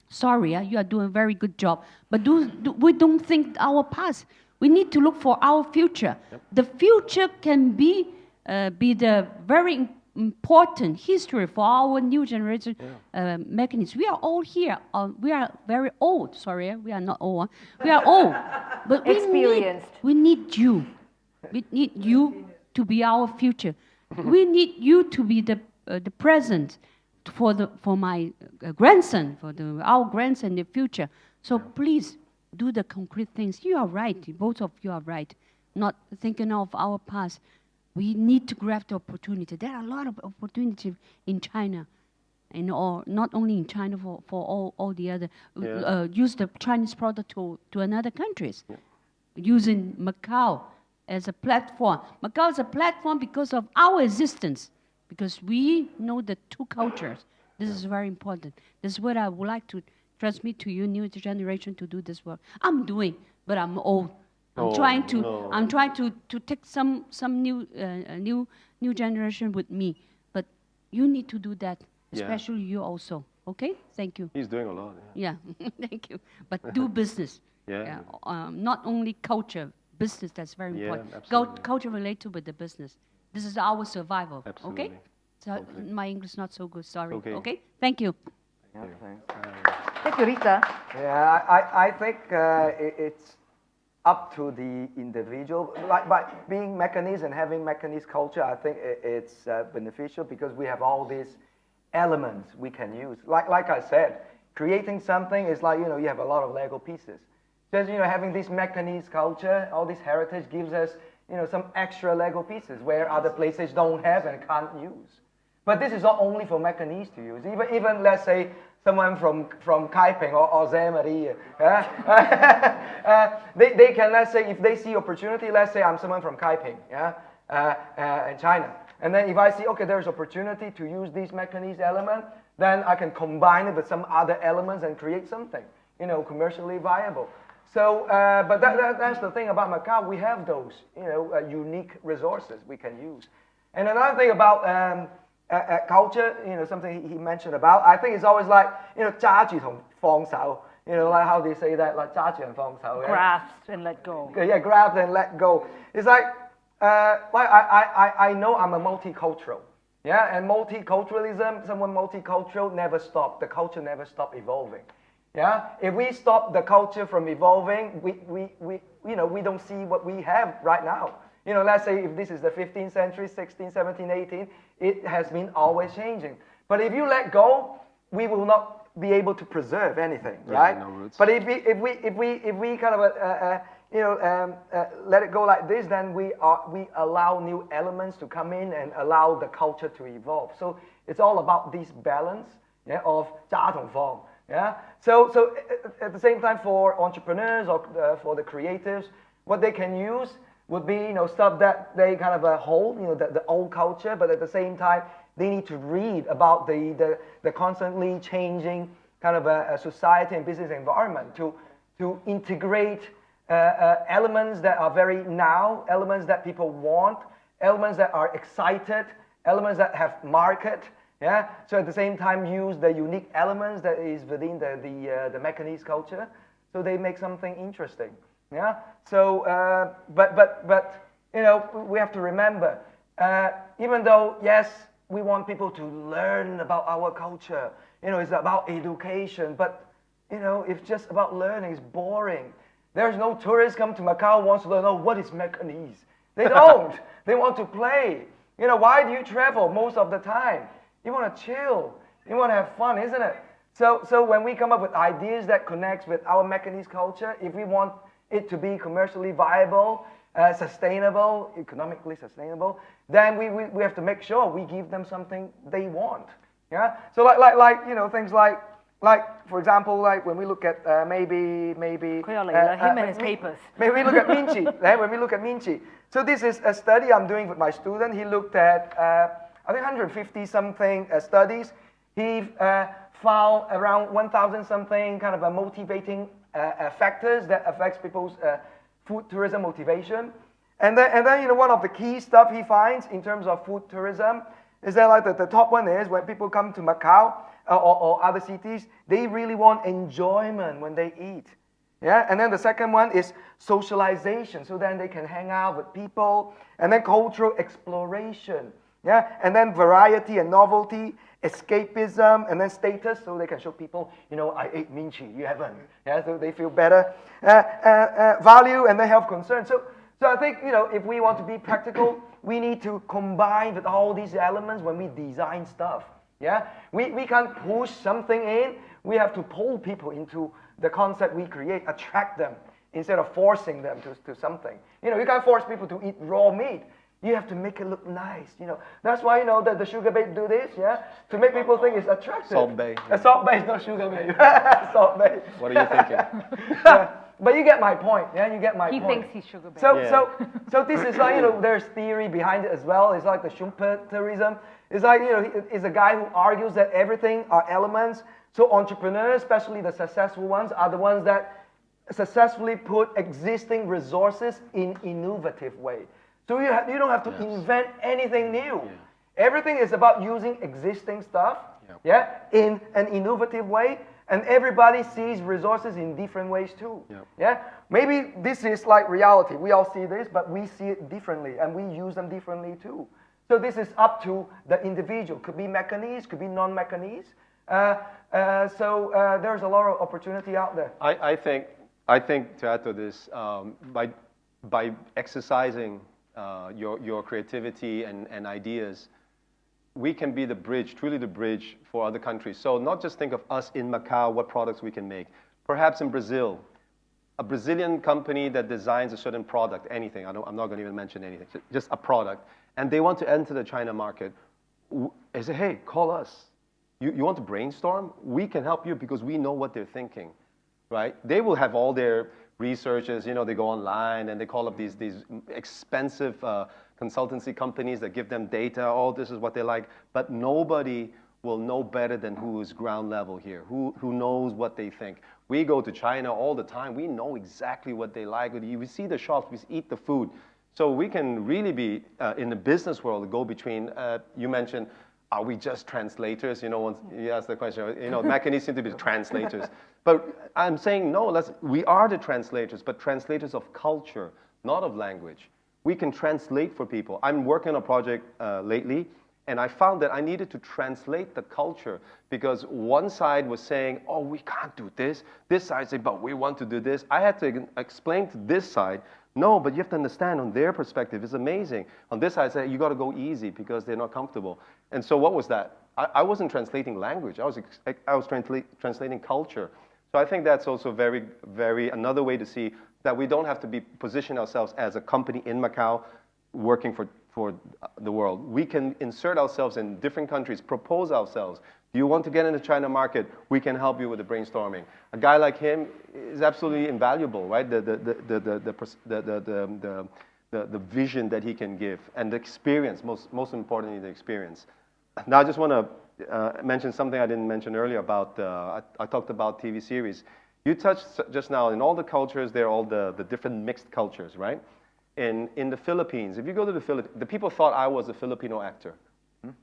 Sorry, you are doing a very good job, but we don't think our past. We need to look for our future. Yep. The future can be the very important history for our new generation Macanese. We are all here. We are very old. Sorry, we are not old. We are old, but we need you. We need you to be our future. We need you to be the present for my grandson, our grandson in the future. So please do the concrete things. You are right. Both of you are right. Not thinking of our past. We need to grab the opportunity. There are a lot of opportunities in China, and or not only in China for all the other.
Yeah.
Use the Chinese product to another countries. Using Macau as a platform. Macau is a platform because of our existence, because we know the two cultures. This is very important. This is what I would like to transmit to you, new generation, to do this work. I'm doing, but I'm old. I'm
Oh,
trying to.
no.
I'm trying to take some new generation with me. But you need to do that,
Yeah.
especially you also. Okay? Thank you.
He's doing a lot. Yeah.
Yeah, thank you. But do business.
Yeah.
Not only culture, business, that's very
Yeah,
important.
absolutely.
Culture related with the business. This is our survival.
Absolutely.
Okay? So
Totally.
my English is not so good, sorry.
Okay.
Thank you.
Yeah, thanks.
Thank you, Rita.
Yeah, I think it's up to the individual. Like by being Macanese and having Macanese culture, I think it's beneficial because we have all these elements we can use. Like I said, creating something is like, you have a lot of Lego pieces. Just, having this Macanese culture, all this heritage gives us, some extra Lego pieces where other places don't have and can't use. But this is not only for Macanese to use. Even let's say someone from Kaiping or Zemaria, they can, let's say, if they see opportunity, let's say I'm someone from Kaiping, in China. And then if I see, okay, there's opportunity to use this Macanese element, then I can combine it with some other elements and create something, commercially viable. So, but that's the thing about Macau. We have those, unique resources we can use. And another thing about culture, something he mentioned about, I think it's always like, 揸住同放手, like how they say that, like 揸住同放手.
Grasp and let go.
Yeah, grab and let go. It's like I know I'm a multicultural. Yeah, and multiculturalism, someone multicultural never stop. The culture never stop evolving. Yeah, if we stop the culture from evolving, we don't see what we have right now. Let's say if this is the 15th century, 16, 17, 18, it has been always changing. But if you let go, we will not be able to preserve anything, right?
No roots.
But if we kind of let it go like this, then we allow new elements to come in and allow the culture to evolve. So it's all about this balance, of 揸同放. Yeah. So at the same time, for entrepreneurs or for the creatives, what they can use would be stuff that they kind of hold, the old culture, but at the same time they need to read about the constantly changing kind of a society and business environment to integrate elements that are very now, elements that people want, elements that are excited, elements that have market. Yeah. So at the same time, use the unique elements that is within the Macanese culture, so they make something interesting. Yeah. So, but we have to remember, even though yes, we want people to learn about our culture. It's about education, but if just about learning is boring. There's no tourists come to Macau wants to learn. Oh, what is Macanese? They don't. They want to play. Why do you travel most of the time? You want to chill. You want to have fun, isn't it? So when we come up with ideas that connects with our Macanese culture, if we want it to be commercially viable, sustainable, economically sustainable, then we have to make sure we give them something they want. Yeah. So like things like for example, like when we look at maybe
him and his papers.
Maybe we look at Minchi. When we look at Minchi. So this is a study I'm doing with my student. He looked at I think 150 something studies. He found around 1,000 something kind of a motivating factors that affects people's food tourism motivation. And then one of the key stuff he finds in terms of food tourism is that like the top one is when people come to Macau or other cities, they really want enjoyment when they eat. Yeah, and then the second one is socialization, so then they can hang out with people, and then cultural exploration. Yeah, and then variety and novelty, escapism, and then status, so they can show people, I ate minchi, you haven't. Yeah, so they feel better. Value and then health concern. So I think, if we want to be practical, we need to combine with all these elements when we design stuff. Yeah, we can't push something in We have to pull people into the concept we create, attract them, instead of forcing them to something. You know, you can't force people to eat raw meat. You have to make it look nice, you know. That's why, you know, the sugar babe do this, yeah? To make people think it's attractive.
Salt bae.
Salt bae, not sugar babe. Salt bae.
What are you thinking?
Yeah. But you get my point, yeah? You get my
He
point.
thinks he's sugar baby.
So this is like, you know, there's theory behind it as well. It's like the Schumpeterism. It's like, you know, it's a guy who argues that everything are elements. So entrepreneurs, especially the successful ones, are the ones that successfully put existing resources in innovative way. So you don't have to invent anything new.
Yeah.
Everything is about using existing stuff, yeah, in an innovative way, and everybody sees resources in different ways too.
Yep.
Yeah, maybe this is like reality. We all see this, but we see it differently, and we use them differently too. So this is up to the individual. Could be Macanese, could be non-Macanese. So there's a lot of opportunity out there.
I think to add to this, by exercising your creativity and ideas, we can be the bridge, truly the bridge for other countries. So not just think of us in Macau, what products we can make. Perhaps in Brazil, a Brazilian company that designs a certain product, anything, I'm not going to even mention anything, just a product, and they want to enter the China market. They say, hey, call us. You want to brainstorm? We can help you because we know what they're thinking, right? They will have all their researchers, you know, they go online and they call up these expensive consultancy companies that give them data. Oh, this is what they like. But nobody will know better than who is ground level here, who knows what they think. We go to China all the time. We know exactly what they like. We see the shops, we eat the food. So we can really be, in the business world, go between, you mentioned, are we just translators? You know, once you ask the question, you know, Macanese seem to be translators. But I'm saying, no, we are the translators, but translators of culture, not of language. We can translate for people. I'm working on a project lately, and I found that I needed to translate the culture because one side was saying, oh, we can't do this. This side said, but we want to do this. I had to explain to this side, no, but you have to understand on their perspective, it's amazing. On this side, I say, you got to go easy because they're not comfortable. And so what was that? I wasn't translating language. I was translating culture. So I think that's also very, very another way to see that we don't have to position ourselves as a company in Macau working for the world. We can insert ourselves in different countries, propose ourselves. Do you want to get in the China market? We can help you with the brainstorming. A guy like him is absolutely invaluable, right? The vision that he can give and the experience, most importantly, the experience. Now I just want to mention something I didn't mention earlier about, I talked about TV series. You touched just now, in all the cultures, there are all the different mixed cultures, right? In the Philippines, if you go to the Philippines, the people thought I was a Filipino actor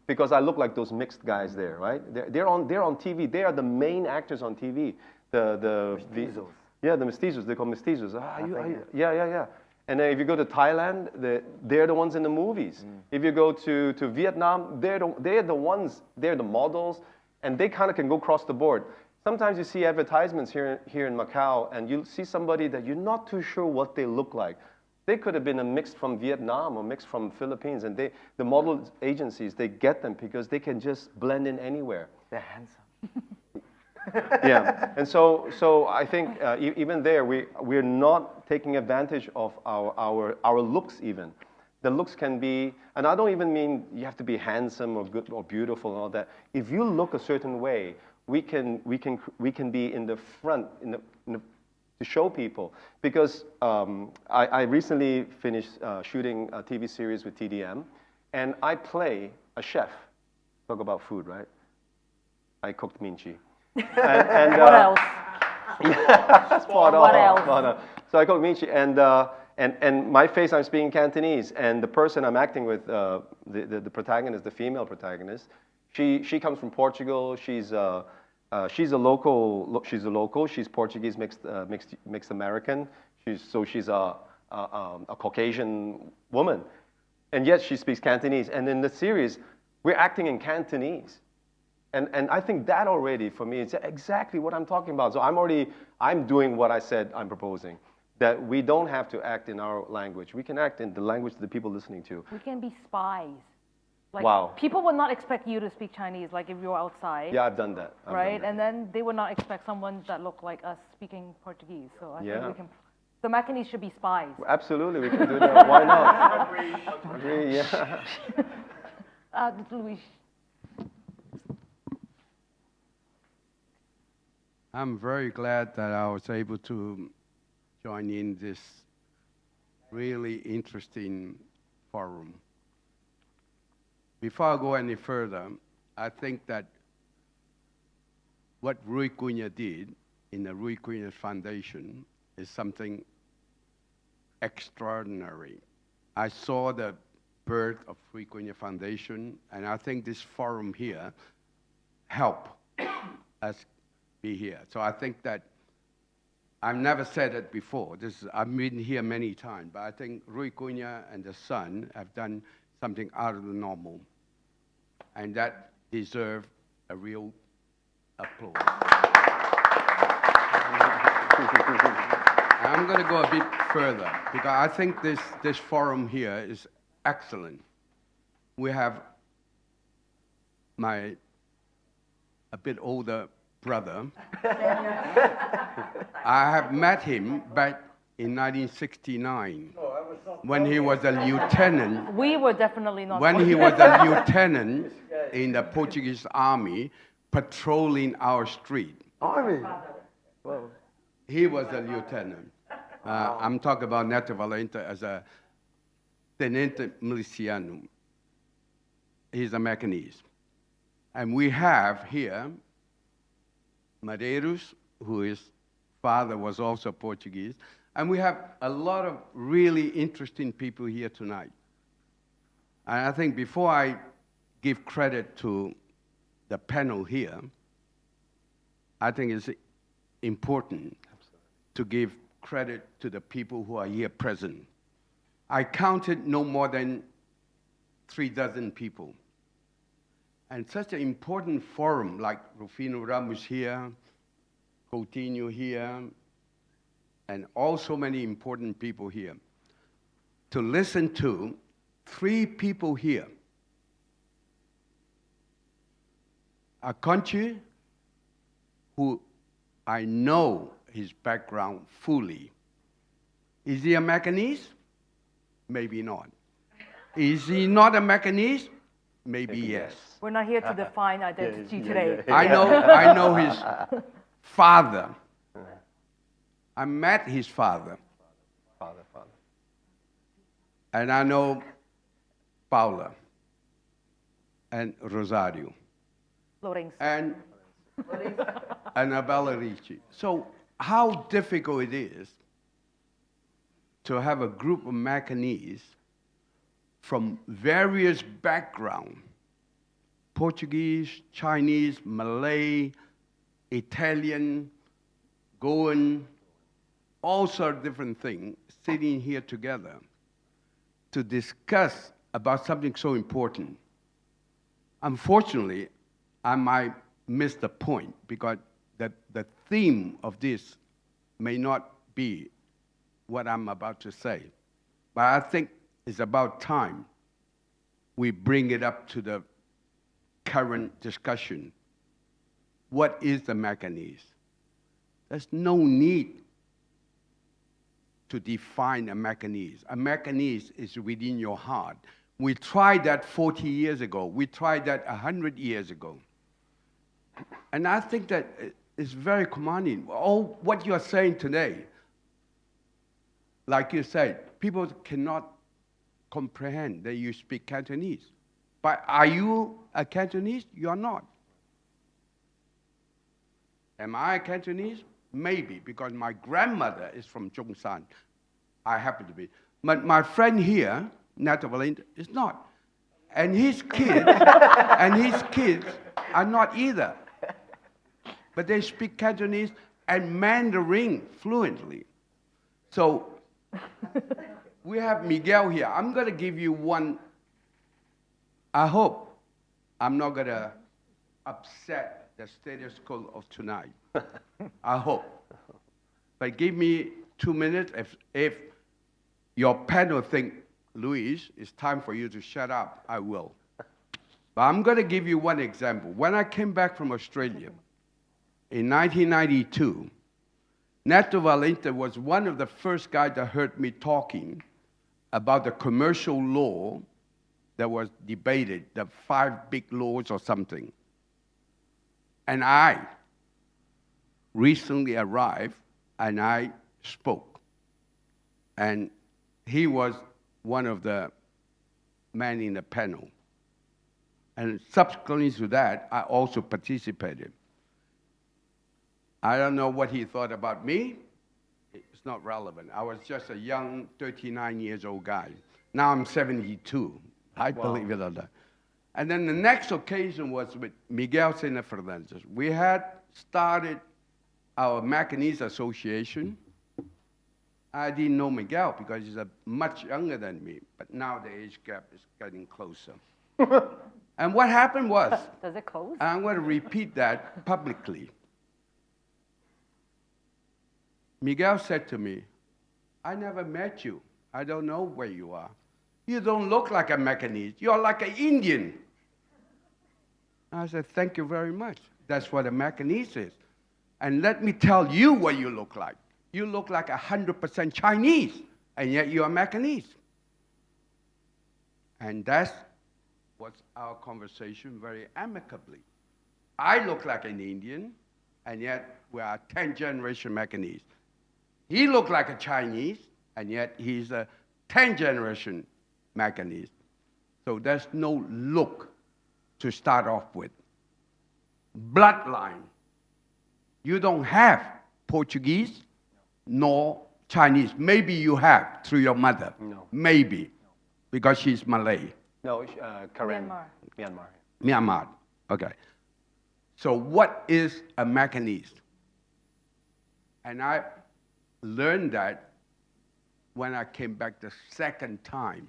because I look like those mixed guys there, right? They're on TV. They are the main actors on TV. The mestizos. They're called mestizos. Yeah. And then if you go to Thailand, they're the ones in the movies. If you go to Vietnam, they're the ones, they're the models, and they kind of can go across the board. Sometimes you see advertisements here in Macau, and you see somebody that you're not too sure what they look like. They could have been a mix from Vietnam or mixed from Philippines, and the model agencies, they get them because they can just blend in anywhere.
They're handsome.
Yeah, and so I think even there we're not taking advantage of our looks even. The looks can be, and I don't even mean you have to be handsome or good or beautiful and all that. If you look a certain way, we can be in the front to show people. Because I recently finished shooting a TV series with CRED-DM, and I play a chef. Talk about food, right? I cooked minchi. And
What else?
Yeah, spot on.
What else?
Spot on. So I cooked minchi, and my face, I'm speaking Cantonese, and the person I'm acting with, the protagonist, the female protagonist, she comes from Portugal. She's a local. She's Portuguese mixed American. She's a Caucasian woman, and yet she speaks Cantonese. And in the series, we're acting in Cantonese. And I think that already, for me, is exactly what I'm talking about. So I'm doing what I said I'm proposing, that we don't have to act in our language. We can act in the language that the people listening to.
We can be spies. Like,
Wow.
people would not expect you to speak Chinese, like if you were outside,
Yeah, I've done that. I've done
right?
that.
And then they would not expect someone that looked like us speaking Portuguese. So I think
Yeah.
we can. The Macanese should be spies.
Absolutely, we can do that. Why not? Agree, yeah.
Luis.
I'm very glad that I was able to join in this really interesting forum. Before I go any further, I think that what Rui Cunha did in the Rui Cunha Foundation is something extraordinary. I saw the birth of Rui Cunha Foundation, and I think this forum here helped us be here. So I think that I've never said it before. I've been here many times, but I think Rui Cunha and the son have done something out of the normal, and that deserves a real applause. I'm going to go a bit further because I think this forum here is excellent. We have a bit older brother. I have met him back in 1969 when he was a lieutenant.
We were definitely not.
When he was a lieutenant in the Portuguese army patrolling our street.
Army. Whoa.
He was a lieutenant. I'm talking about Neto Valente as a tenente miliciano. He's a Macanese. And we have here Madeiros, whose father was also Portuguese. And we have a lot of really interesting people here tonight. And I think before I give credit to the panel here, I think it's important to give credit to the people who are here present. I counted no more than 36 people. And such an important forum like Rufino Ramos here, Coutinho here, and also many important people here, to listen to 3 people here. Aconchi, who I know his background fully. Is he a Macanese? Maybe not. Is he not a Macanese? Maybe yes.
We're not here to define identity today.
I know his father. I met his father.
Father.
And I know Paula and Rosario
Lorenzo.
and Annabella Ricci. So how difficult it is to have a group of Macanese from various backgrounds, Portuguese, Chinese, Malay, Italian, Goan, all sorts of different things, sitting here together to discuss about something so important. Unfortunately, I might miss the point because the theme of this may not be what I'm about to say. But I think it's about time we bring it up to the current discussion. What is the Macanese? There's no need to define a Macanese. A Macanese is within your heart. We tried that 40 years ago. We tried that 100 years ago. And I think that it's very commanding. All what you're saying today, like you said, people cannot comprehend that you speak Cantonese. But are you a Cantonese? You're not. Am I a Cantonese? Maybe, because my grandmother is from Zhongshan. I happen to be. But my friend here, Nato Valente, is not. And his kids, are not either. But they speak Cantonese and Mandarin fluently. So we have Miguel here. I'm going to give you one. I hope I'm not going to upset the status quo of tonight. I hope. But give me 2 minutes. If your panel think, Luis, it's time for you to shut up, I will. But I'm going to give you one example. When I came back from Australia in 1992, Neto Valente was one of the first guys that heard me talking about the commercial law that was debated, the 5 big laws or something. And I recently arrived and I spoke. And he was one of the men in the panel. And subsequently to that, I also participated. I don't know what he thought about me. It's not relevant. I was just a young 39 years old guy. Now I'm 72. I believe it or not. And then the next occasion was with Miguel Sena Fernandez. We had started our Macanese Association. I didn't know Miguel because he's much younger than me, but now the age gap is getting closer. And what happened was,
Does it close?
I'm going to repeat that publicly. Miguel said to me, I never met you. I don't know where you are. You don't look like a Macanese. You're like an Indian. I said, thank you very much. That's what a Macanese is. And let me tell you what you look like. You look like 100% Chinese, and yet you're Macanese. And that was our conversation very amicably. I look like an Indian, and yet we are 10th generation Macanese. He looked like a Chinese, and yet he's a 10th generation Macanese. So there's no look to start off with. Bloodline. You don't have Portuguese nor Chinese. Maybe you have through your mother.
No.
Maybe, because she's Malay.
No, Karen.
Myanmar.
Myanmar. Okay. So what is a Macanese? And I learned that when I came back the second time,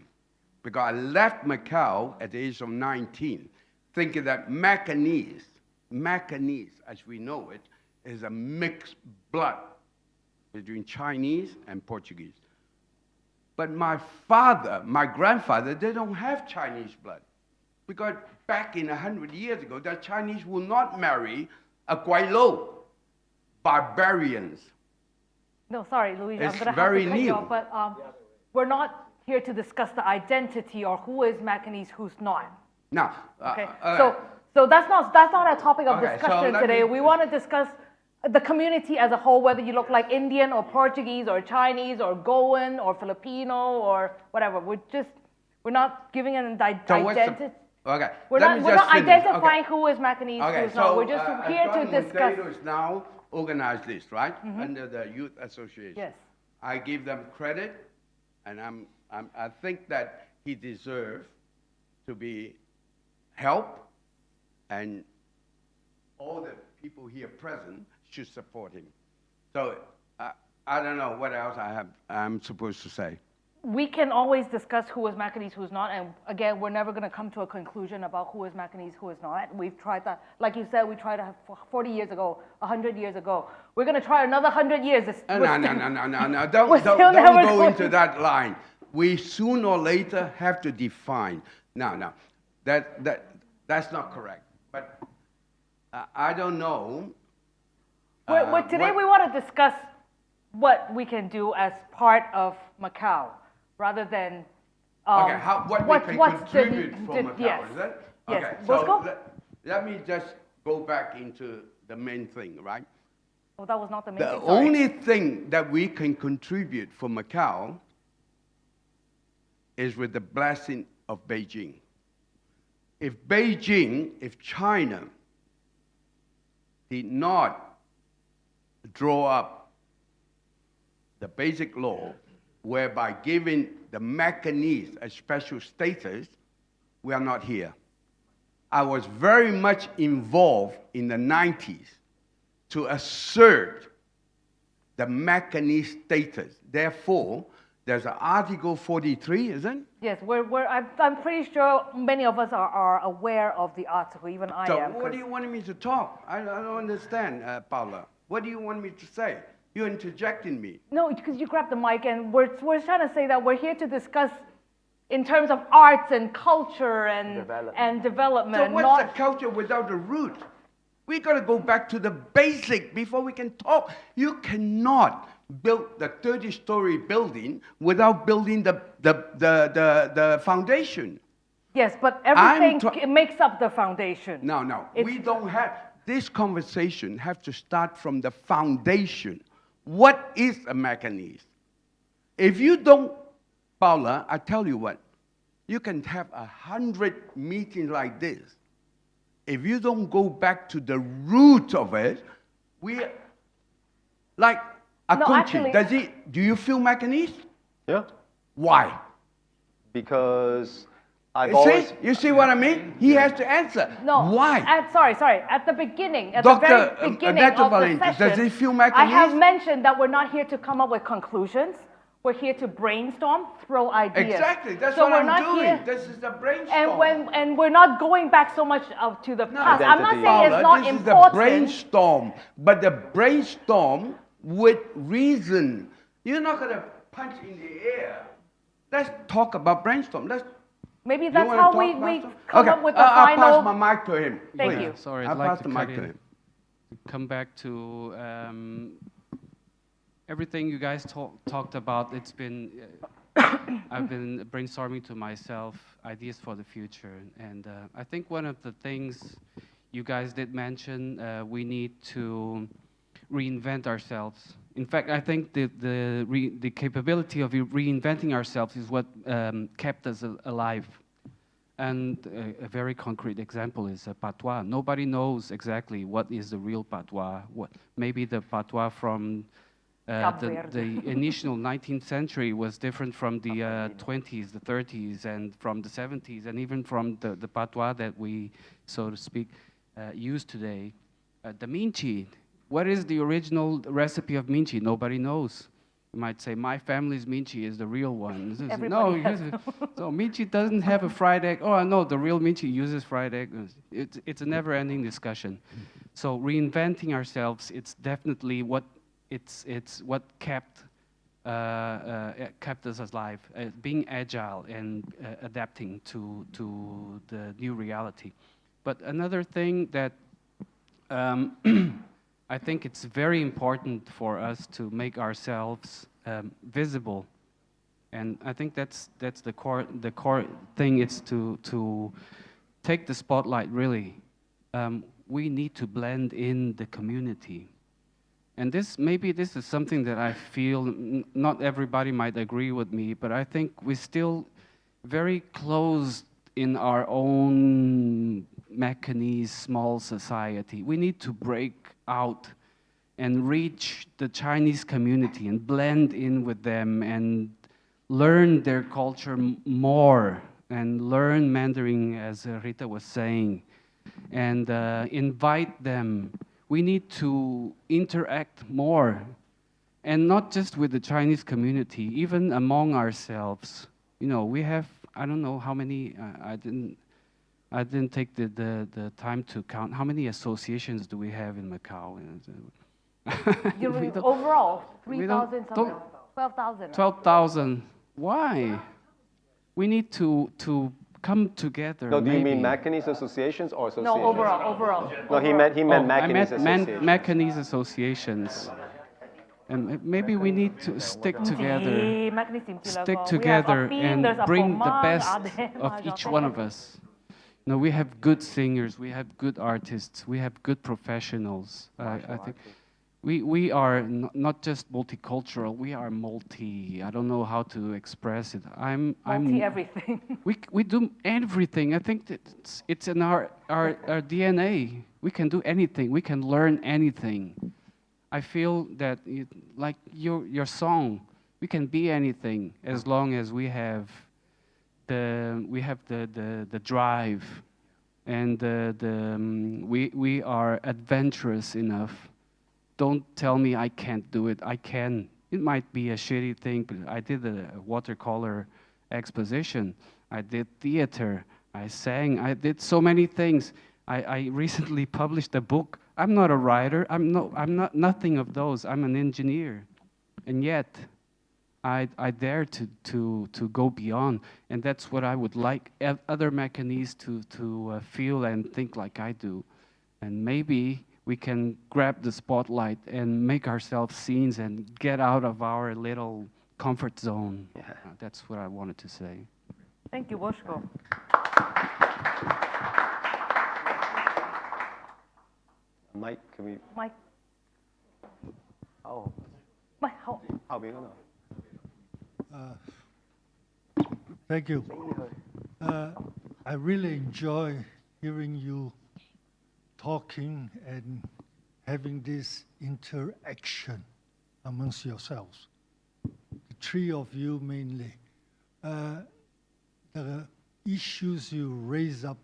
because I left Macau at the age of 19, thinking that Macanese, as we know it, is a mixed blood between Chinese and Portuguese. But my father, my grandfather, they don't have Chinese blood. Because back in 100 years ago, the Chinese will not marry a Guaylo, barbarians.
No, sorry, Luigi,
It's
I'm going to have
very
to cut you
new.
off, but we're not here to discuss the identity or who is Macanese, who's not.
Now,
Okay, so that's not a topic of
Okay, so
discussion
let
today.
me-
We want to discuss the community as a whole, whether you look like Indian or Portuguese or Chinese or Goan or Filipino or whatever. We're not giving an
so what's
identity.
okay.
We're
let me
not
just finish.
identifying who is Macanese,
Okay,
who's not. We're just here to
Antonio
discuss.
Monteiro is now organized this, right? Under the Youth Association.
Yes.
I give them credit, and I think that he deserves to be helped, and all the people here present should support him. So I don't know what else I'm supposed to say.
We can always discuss who is Macanese, who's not, and again, we're never going to come to a conclusion about who is Macanese, who is not. We've tried that, like you said, we tried to have 40 years ago, 100 years ago. We're going to try another 100 years.
No,
We're
don't
still
go
never going
into
to-
that line. We sooner or later have to define. No, that's not correct. But I don't know.
Today we want to discuss what we can do as part of Macau, rather than
Okay, what we can
what's the-
contribute for Macau,
yes.
is it?
Yes.
Okay,
Let's
so
go.
let me just go back into the main thing, right?
Oh, that was not the main
The
thing. Sorry.
only thing that we can contribute for Macau is with the blessing of Beijing. If China did not draw up the basic law whereby giving the Macanese a special status, we are not here. I was very much involved in the 90s to assert the Macanese status. Therefore, there's an Article 43, isn't it?
Yes, I'm pretty sure many of us are aware of the article, even I
So
am.
what
'cause-
do you want me to talk? I don't understand, Paula. What do you want me to say? You're interjecting me.
No, because you grabbed the mic, and we're trying to say that we're here to discuss in terms of arts and culture and development.
So what's the culture without the root? We got to go back to the basic before we can talk. You cannot build the 30-story building without building the foundation.
Yes, but everything it makes up the foundation.
No. We don't have this conversation. Have to start from the foundation. What is a Macanese? If you don't, Paula, I tell you what, you can have 100 meetings like this. If you don't go back to the root of it, we like Akunchi. Do you feel Macanese?
Yeah.
Why?
Because I've always...
You see what I mean? He has to answer.
No.
Why?
Sorry. At the beginning,
Dr.
the very beginning
Dr.
of the
Valenti,
session,
does he feel Macanese?
I have mentioned that we're not here to come up with conclusions. We're here to brainstorm, throw ideas.
Exactly. That's
so
what
we're
I'm
not
doing.
Here,
this is the brainstorm.
and we're not going back so much to the past. I'm not saying
Paula,
it's not
this
important.
is the brainstorm, but the brainstorm with reason. You're not going to punch in the air. Let's talk about brainstorm.
Maybe that's how we come up with the final...
I'll pass my mic to him.
Thank
Please.
you.
Sorry,
I'll
I'd like
pass
to
the mic to him.
come back to everything you guys talked about. It's been I've been brainstorming to myself ideas for the future, and I think one of the things you guys did mention, we need to reinvent ourselves. In fact, I think the capability of reinventing ourselves is what kept us alive. And a very concrete example is patois. Nobody knows exactly what is the real patois. Maybe the patois from the initial 19th century was different from the 20s, the 30s, and from the 70s, and even from the patois that we, so to speak, use today. The minchi. What is the original recipe of minchi? Nobody knows. You might say, my family's minchi is the real one. So minchi doesn't have a fried egg. Oh, no, the real minchi uses fried egg. It's a never-ending discussion. So reinventing ourselves, it's definitely what what kept us alive. Being agile and adapting to the new reality. But another thing that I think it's very important for us to make ourselves visible, and I think that's the core thing is to take the spotlight. Really, we need to blend in the community, and maybe this is something that I feel not everybody might agree with me, but I think we're still very close in our own Macanese small society. We need to break out and reach the Chinese community and blend in with them and learn their culture more and learn Mandarin, as Rita was saying, and invite them. We need to interact more, and not just with the Chinese community, even among ourselves. You know, we have, I don't know how many, I didn't take the time to count. How many associations do we have in Macau?
Overall, 3,000 something. 12,000.
12,000. Why? We need to come together.
No, do you mean
maybe.
Macanese associations or associations?
No, overall.
No, he meant Macanese associations.
Macanese associations. And maybe we need to stick together and bring the best of each one of us. You know, we have good singers, we have good artists, we have good professionals. I think we are not just multicultural, we are multi. I don't know how to express it.
Multi everything.
We do everything. I think that it's in our DNA. We can do anything. We can learn anything. I feel that like your song, we can be anything as long as we have the drive, and we are adventurous enough. Don't tell me I can't do it. I can. It might be a shitty thing, but I did a watercolor exposition. I did theater. I sang. I did so many things. I recently published a book. I'm not a writer. I'm not nothing of those. I'm an engineer, and yet I dare to go beyond, and that's what I would like other Macanese to feel and think like I do, and maybe we can grab the spotlight and make ourselves scenes and get out of our little comfort zone.
Yeah.
That's what I wanted to say.
Thank you, Boshko.
Mike, can we?
Mike,
Oh,
Mike, how?
Thank you. I really enjoy hearing you talking and having this interaction amongst yourselves. The three of you mainly. The issues you raise up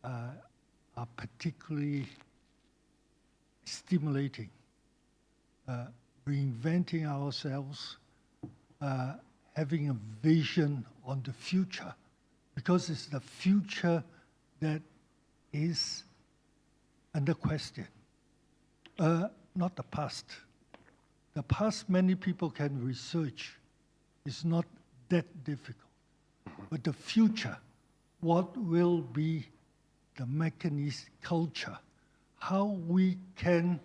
are particularly stimulating. Reinventing ourselves, having a vision on the future, because it's the future that is under question, not the past. The past, many people can research. It's not that difficult. But the future, what will be the Macanese culture, how we can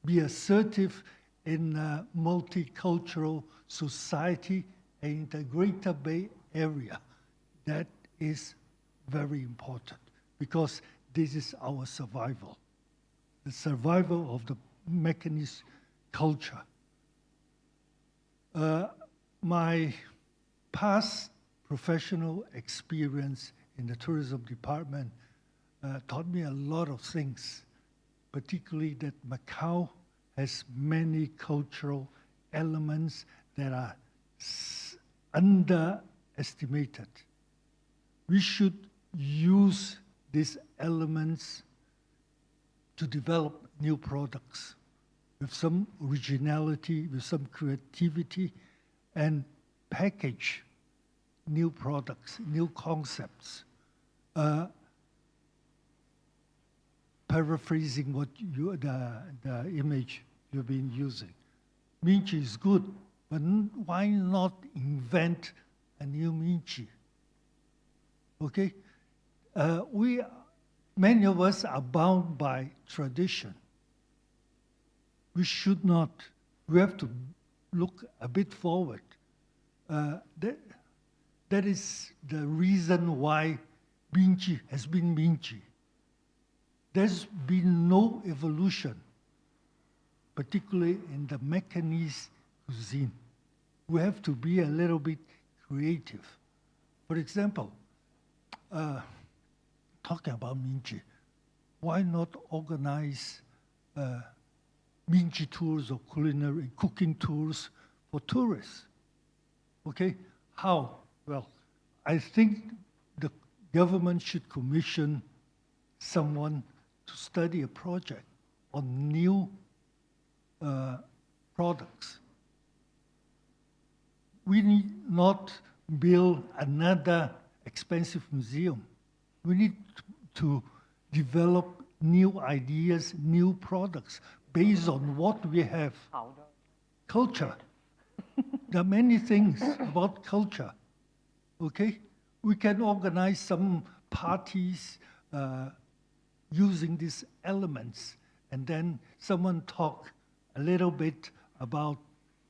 be assertive in a multicultural society and in the Greater Bay Area. That is very important because this is our survival, the survival of the Macanese culture. My past professional experience in the tourism department taught me a lot of things, particularly that Macau has many cultural elements that are underestimated. We should use these elements to develop new products with some originality, with some creativity, and package new products, new concepts. Paraphrasing what the image you've been using. Minchi is good, but why not invent a new Minchi? Okay? Many of us are bound by tradition. We should not. We have to look a bit forward. That is the reason why Minchi has been Minchi. There's been no evolution, particularly in the Macanese cuisine. We have to be a little bit creative. For example, talking about Minchi, why not organize Minchi tours or culinary cooking tours for tourists? Okay, how? Well, I think the government should commission someone to study a project on new products. We need not build another expensive museum. We need to develop new ideas, new products based on what we have. Culture. There are many things about culture. Okay? We can organize some parties using these elements, and then someone talk a little bit about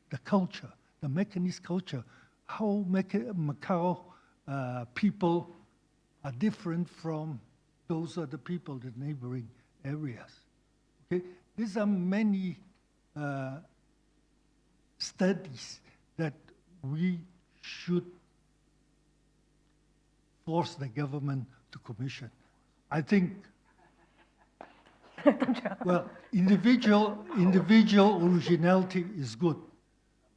the culture, the Macanese culture, how Macau people are different from those other people, the neighboring areas. Okay? These are many studies that we should force the government to commission. I think, well, individual originality is good,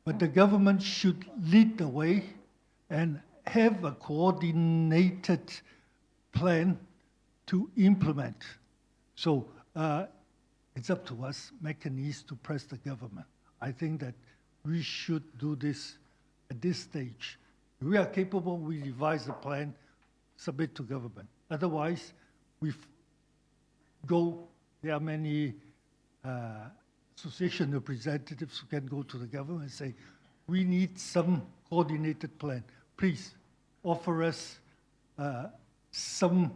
but the government should lead the way and have a coordinated plan to implement. So it's up to us, Macanese, to press the government. I think that we should do this at this stage. If we are capable, we revise the plan, submit to government. Otherwise, there are many association representatives who can go to the government and say, we need some coordinated plan. Please offer us some,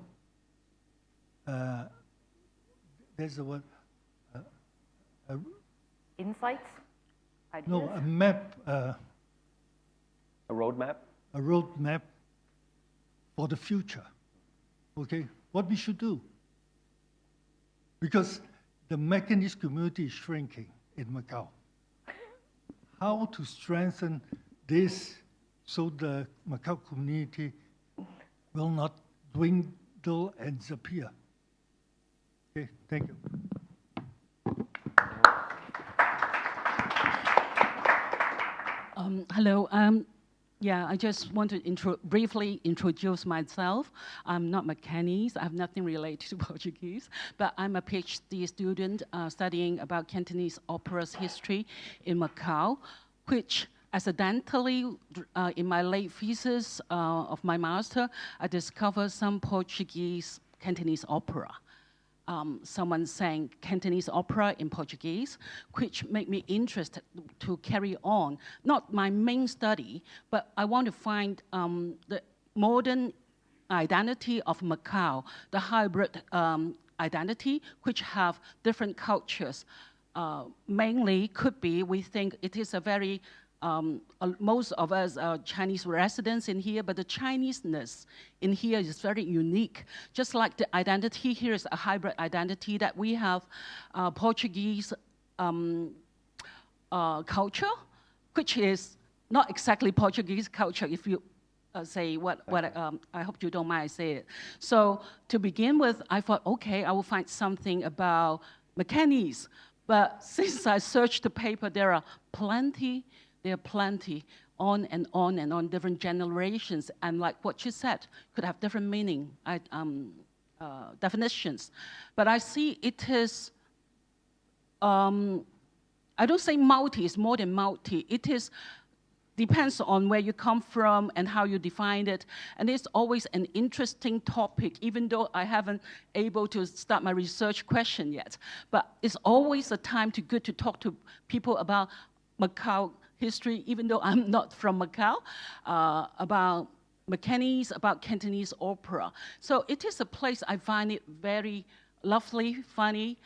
there's the word,
Insights? Ideas?
no, a map,
A roadmap?
a roadmap for the future, okay? What we should do. Because the Macanese community is shrinking in Macau. How to strengthen this so the Macau community will not dwindle and disappear. Okay, thank you.
Hello. Yeah, I just want to briefly introduce myself. I'm not Macanese. I have nothing related to Portuguese, but I'm a PhD student studying about Cantonese opera's history in Macau, which accidentally, in my late thesis of my master, I discovered some Portuguese Cantonese opera. Someone sang Cantonese opera in Portuguese, which made me interested to carry on, not my main study, but I want to find the modern identity of Macau, the hybrid identity, which have different cultures. Mainly could be, we think it is a very, most of us are Chinese residents in here, but the Chineseness in here is very unique. Just like the identity here is a hybrid identity that we have Portuguese culture, which is not exactly Portuguese culture if you say what I hope you don't mind I say it. So to begin with, I thought, okay, I will find something about Macanese. But since I searched the paper, there are plenty on and on and on, different generations. And like what you said, could have different meaning, definitions. But I see it is, I don't say multi, it's more than multi. It is, depends on where you come from and how you define it. And it's always an interesting topic, even though I haven't able to start my research question yet. But it's always a time good to talk to people about Macau history, even though I'm not from Macau, about Macanese, about Cantonese opera. So it is a place I find it very lovely, funny,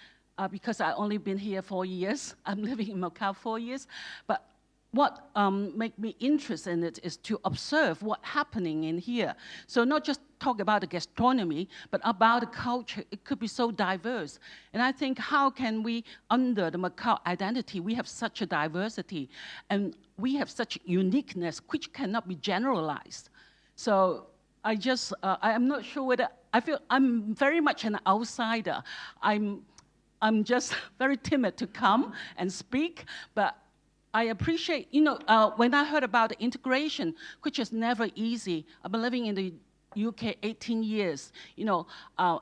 because I've only been here 4 years. I'm living in Macau 4 years. But what made me interested in it is to observe what's happening in here. So not just talk about the gastronomy, but about the culture. It could be so diverse. And I think how can we, under the Macau identity, we have such a diversity, and we have such uniqueness, which cannot be generalized. So I just, I'm not sure whether, I feel I'm very much an outsider. I'm just very timid to come and speak, but I appreciate, when I heard about the integration, which is never easy. I've been living in the UK 18 years.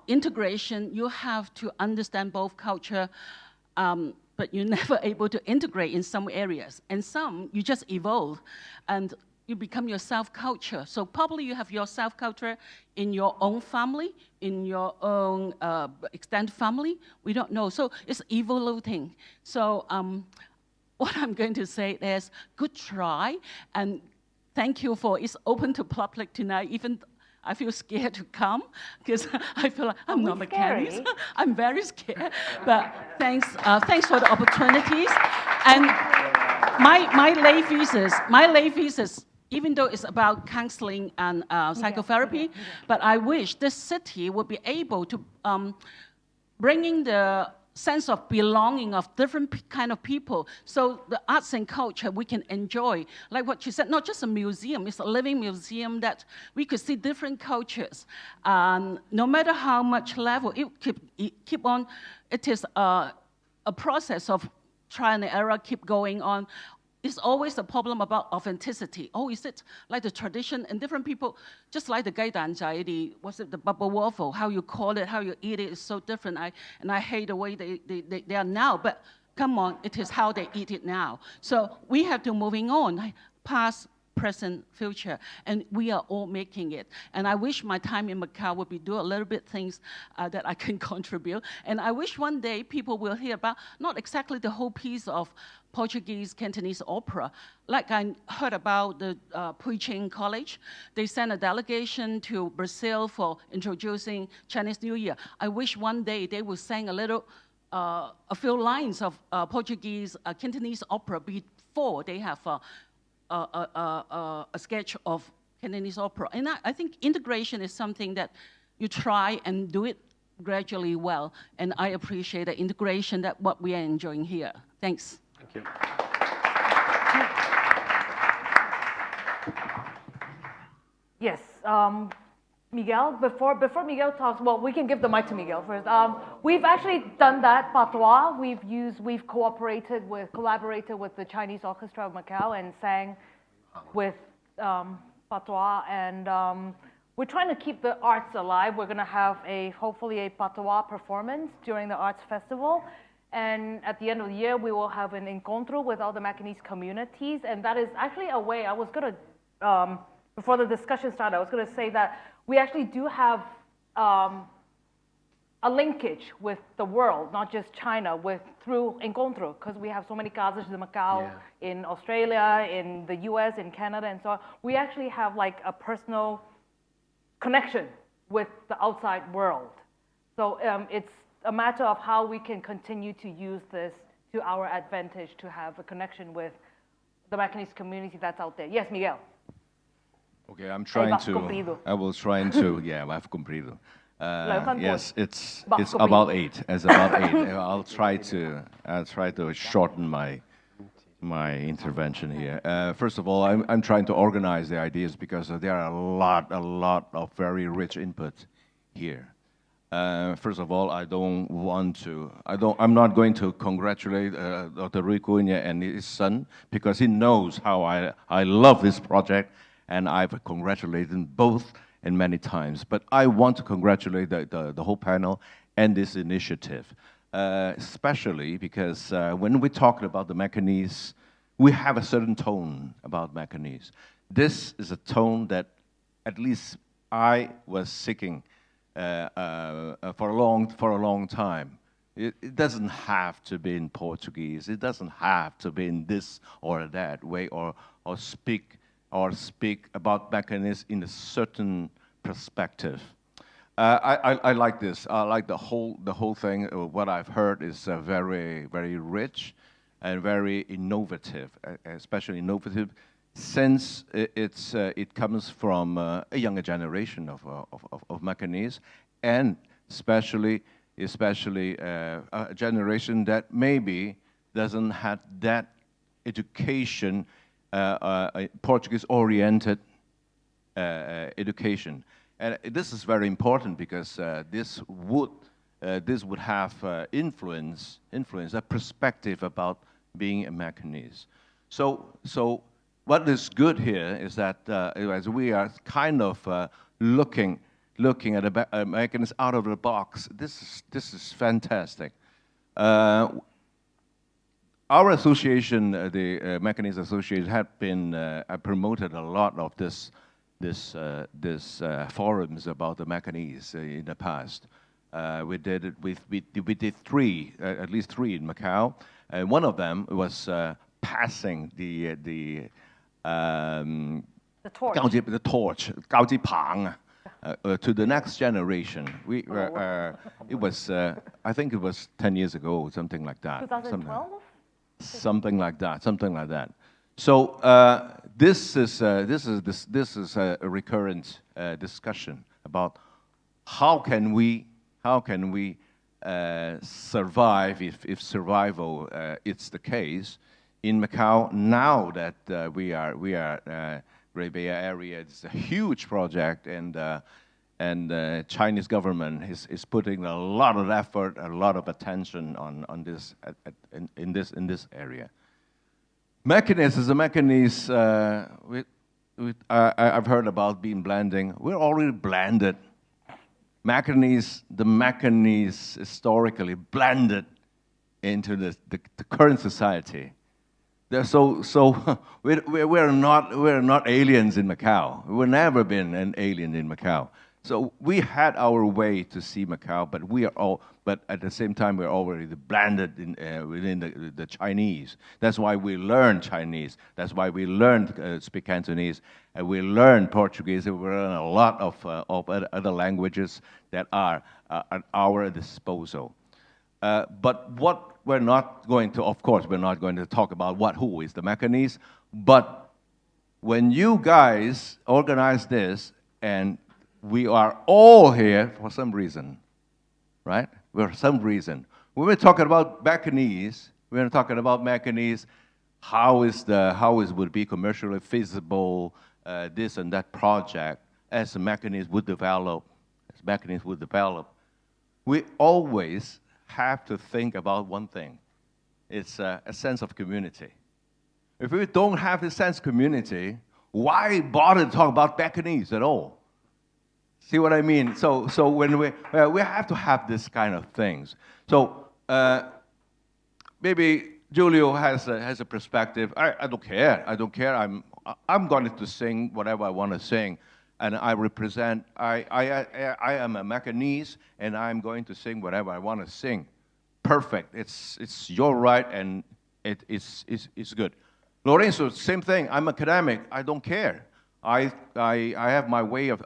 Integration, you have to understand both culture, but you're never able to integrate in some areas. And some, you just evolve, and you become your self-culture. So probably you have your self-culture in your own family, in your own extended family. We don't know. So it's evolving. So what I'm going to say is, good try, and thank you for it's open to public tonight. Even I feel scared to come because I feel like I'm not Macanese. I'm very scared, but thanks for the opportunities. And my lay thesis, even though it's about counseling and psychotherapy, but I wish this city would be able to bringing the sense of belonging of different kind of people. So the arts and culture we can enjoy. Like what you said, not just a museum, it's a living museum that we could see different cultures. No matter how much level, it keep on, it is a process of trial and error keep going on. It's always a problem about authenticity. Oh, is it like the tradition? And different people, just like the gai dan zai, the bubble waffle, how you call it, how you eat it is so different. And I hate the way they are now, but come on, it is how they eat it now. So we have to moving on, past, present, future, and we are all making it. And I wish my time in Macau would be do a little bit things that I can contribute. And I wish one day people will hear about not exactly the whole piece of Portuguese Cantonese opera. Like I heard about the Puiching College, they sent a delegation to Brazil for introducing Chinese New Year. I wish one day they would sing a few lines of Portuguese Cantonese opera before they have a sketch of Cantonese opera. And I think integration is something that you try and do it gradually well. And I appreciate the integration that what we are enjoying here. Thanks.
Thank you.
Yes, Miguel, before Miguel talks, well, we can give the mic to Miguel first. We've actually done that, patois. We've collaborated with the Chinese Orchestra of Macau and sang with patois, and we're trying to keep the arts alive. We're gonna have hopefully a patois performance during the Arts Festival. And at the end of the year, we will have an encontro with all the Macanese communities. And that is actually a way, I was going to, before the discussion started, I was going to say that we actually do have a linkage with the world, not just China, through encontro, because we have so many casas de Macau in Australia, in the US, in Canada, and so on. We actually have like a personal connection with the outside world. So it's a matter of how we can continue to use this to our advantage to have a connection with the Macanese community that's out there. Yes, Miguel.
Okay, I'm trying to.
Cumprido.
I was trying to. Yeah, I've cumprido. Yes, it's
Cumprido.
about 8. It's about 8. I'll try to shorten my intervention here. First of all, I'm trying to organize the ideas because there are a lot of very rich input here. First of all, I'm not going to congratulate Dr. Rui Cunha and his son because he knows how I love this project, and I've congratulated them both and many times. But I want to congratulate the whole panel and this initiative, especially because when we talk about the Macanese, we have a certain tone about Macanese. This is a tone that at least I was seeking for a long time. It doesn't have to be in Portuguese. It doesn't have to be in this or that way, or speak about Macanese in a certain perspective. I like this. I like the whole thing. What I've heard is very, very rich and very innovative, especially innovative since it comes from a younger generation of Macanese, and especially a generation that maybe doesn't have that education, Portuguese-oriented education. And this is very important because this would have influence, a perspective about being a Macanese. So what is good here is that as we are kind of looking at a Macanese out of the box. This is fantastic. Our association, the Macanese Association, had been promoted a lot of this forums about the Macanese in the past. We did three, at least three in Macau, and one of them was passing the
torch.
高级棒 to the next generation. It was, I think it was 10 years ago, something like that.
2012?
Something like that. So this is a recurrent discussion about how can we survive if survival it's the case in Macau now that we are Great Bay Area. It's a huge project, and Chinese government is putting a lot of effort, a lot of attention on this in this area. Macanese is a Macanese. I've heard about being blending. We're already blended. The Macanese historically blended into the current society. So we're not aliens in Macau. We've never been an alien in Macau. So we had our way to see Macau, but at the same time we're already blended within the Chinese. That's why we learned Chinese. That's why we learned speak Cantonese, and we learned Portuguese. And we learn a lot of other languages that are at our disposal. But what we're not going to, of course, we're not going to talk about who is the Macanese, but when you guys organize this, and we are all here for some reason, right? For some reason. When we're talking about Macanese, we're talking about Macanese, how it would be commercially feasible, this and that project, as the Macanese would develop, we always have to think about one thing. It's a sense of community. If we don't have this sense of community, why bother to talk about Macanese at all? See what I mean? So when we have to have this kind of things. So maybe Julio has a perspective. I don't care. I'm going to sing whatever I want to sing, and I represent. I am a Macanese, and I'm going to sing whatever I want to sing. Perfect. It's your right, and it's good. Lorenzo, same thing. I'm academic. I don't care. I have my way of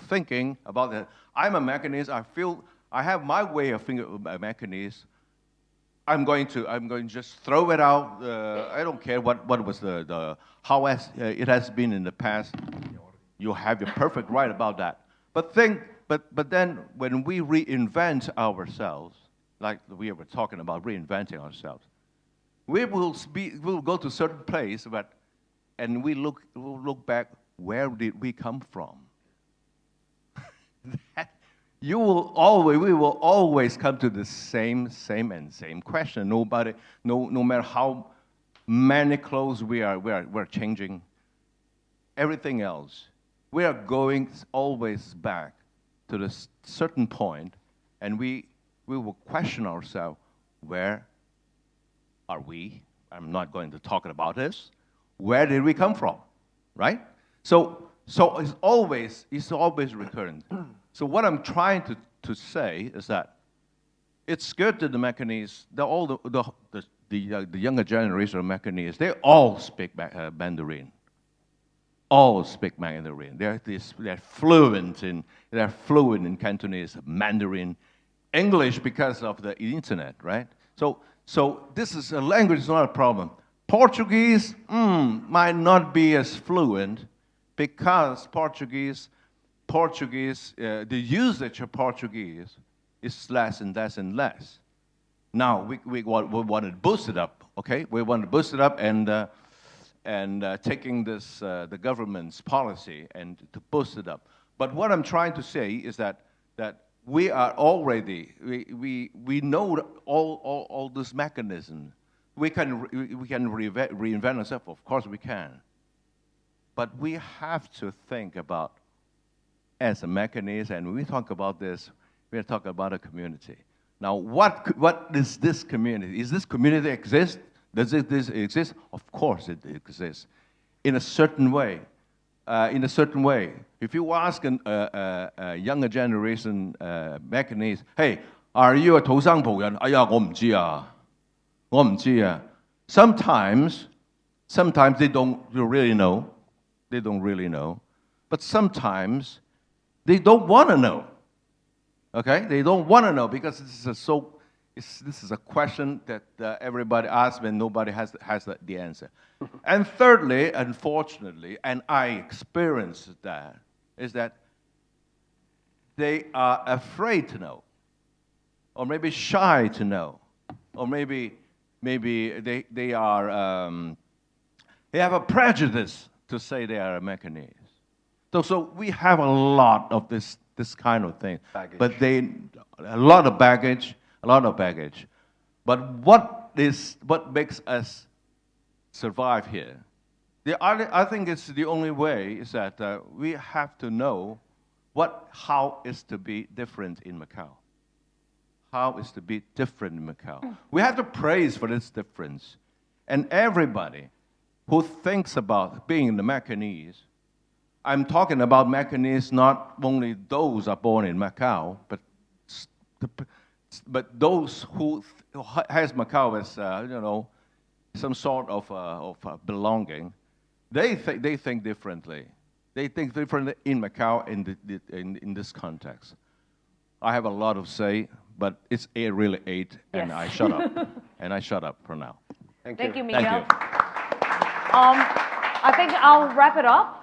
thinking about that. I'm a Macanese. I feel I have my way of thinking about Macanese. I'm going to just throw it out. I don't care what was how it has been in the past. You have your perfect right about that. But then when we reinvent ourselves, like we were talking about reinventing ourselves, we'll go to a certain place, and we'll look back, where did we come from? We will always come to the same question. No matter how many clothes we're changing, everything else, we are going always back to this certain point, and we will question ourselves, where are we? I'm not going to talk about this. Where did we come from, right? So it's always recurrent. So what I'm trying to say is that it's good that the Macanese, the younger generation of Macanese, they all speak Mandarin. All speak Mandarin. They're fluent in Cantonese, Mandarin, English because of the internet, right? So this is a language is not a problem. Portuguese might not be as fluent because Portuguese, the usage of Portuguese is less and less and less. Now we want to boost it up, okay? We want to boost it up and taking this the government's policy and to boost it up. But what I'm trying to say is that we are already we know all this mechanism. We can reinvent ourselves. Of course we can. But we have to think about, as a mechanism, and when we talk about this, we're talking about a community. Now, what is this community? Is this community exist? Does this exist? Of course it exists. In a certain way. If you ask a younger generation Macanese, hey, are you a 土生葡人? 哎呀，我唔知啊。Sometimes they don't really know. They don't really know. But sometimes they don't want to know. Okay? They don't want to know because this is a question that everybody asks and nobody has the answer. And thirdly, unfortunately, and I experienced that, is that they are afraid to know, or maybe shy to know, or maybe they have a prejudice to say they are a Macanese. So we have a lot of this kind of thing.
Baggage.
But a lot of baggage. But what makes us survive here? I think it's the only way is that we have to know how is to be different in Macau. How is to be different in Macau? We have to praise for this difference. And everybody who thinks about being in the Macanese, I'm talking about Macanese, not only those are born in Macau, but those who has Macau as some sort of belonging. They think differently. They think differently in Macau in this context. I have a lot to say, but it's really 8, and
Yes.
I shut up. And I shut up for now.
Thank you,
Thank
Miguel.
you.
I think I'll wrap it up.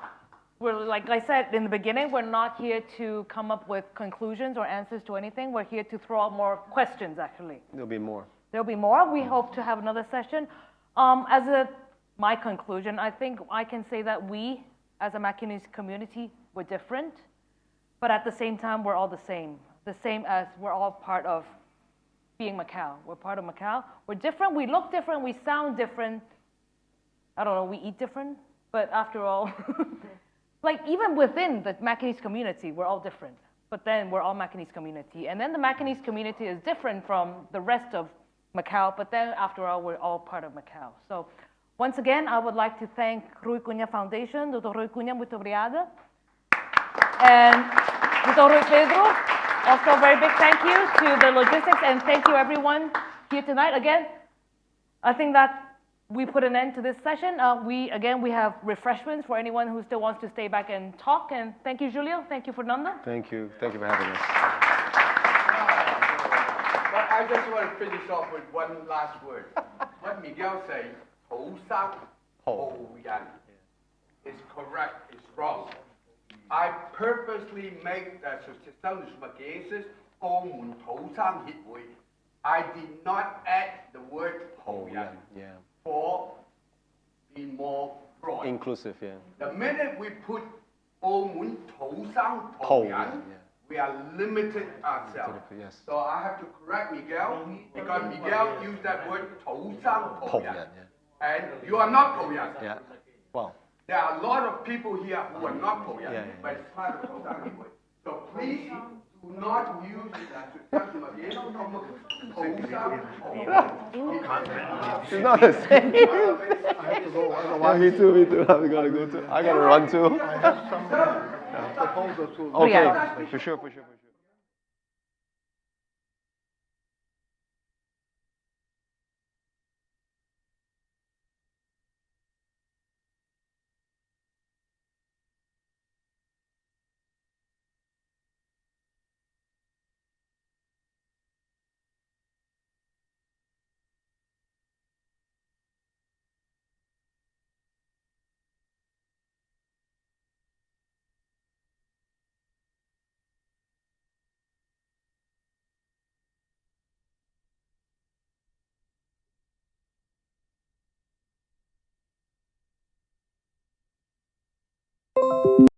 We're, like I said in the beginning, we're not here to come up with conclusions or answers to anything. We're here to throw out more questions, actually.
There'll be more.
There'll be more. We hope to have another session. My conclusion, I think I can say that we, as a Macanese community, we're different, but at the same time, we're all the same. The same as we're all part of being Macau. We're part of Macau. We're different, we look different, we sound different. I don't know, we eat different, but after all, like even within the Macanese community, we're all different. But then we're all Macanese community. And then the Macanese community is different from the rest of Macau, but then after all, we're all part of Macau. So once again, I would like to thank Rui Cunha Foundation. Dr. Rui Cunha, muito obrigada. And Dr. Rui Pedro, also a very big thank you to the logistics, and thank you everyone here tonight. Again, I think that we put an end to this session. We have refreshments for anyone who still wants to stay back and talk. And thank you, Julio. Thank you, Fernando.
Thank you. Thank you for having us.
But I just want to finish off with one last word. What Miguel said, 土生葡人 is correct, it's wrong. I purposely make the Associação dos Maqueses 澳門土生協會. I did not add the word 葡人
Yeah.
for be more broad.
Inclusive, yeah.
The minute we put 澳門土生葡
葡
人,
人,
we are limited ourselves.
Yes.
So I have to correct Miguel because Miguel used that word 土生葡人. And you are not 葡人.
Yeah. Well.
There are a lot of people here who are not 葡人,
Yeah.
but it's part of 土生協會. So please do not use it as a term again. 土生葡人.
It's not the same. Yeah, me too. I gotta run too.
I have some proposals to.
Okay, for sure.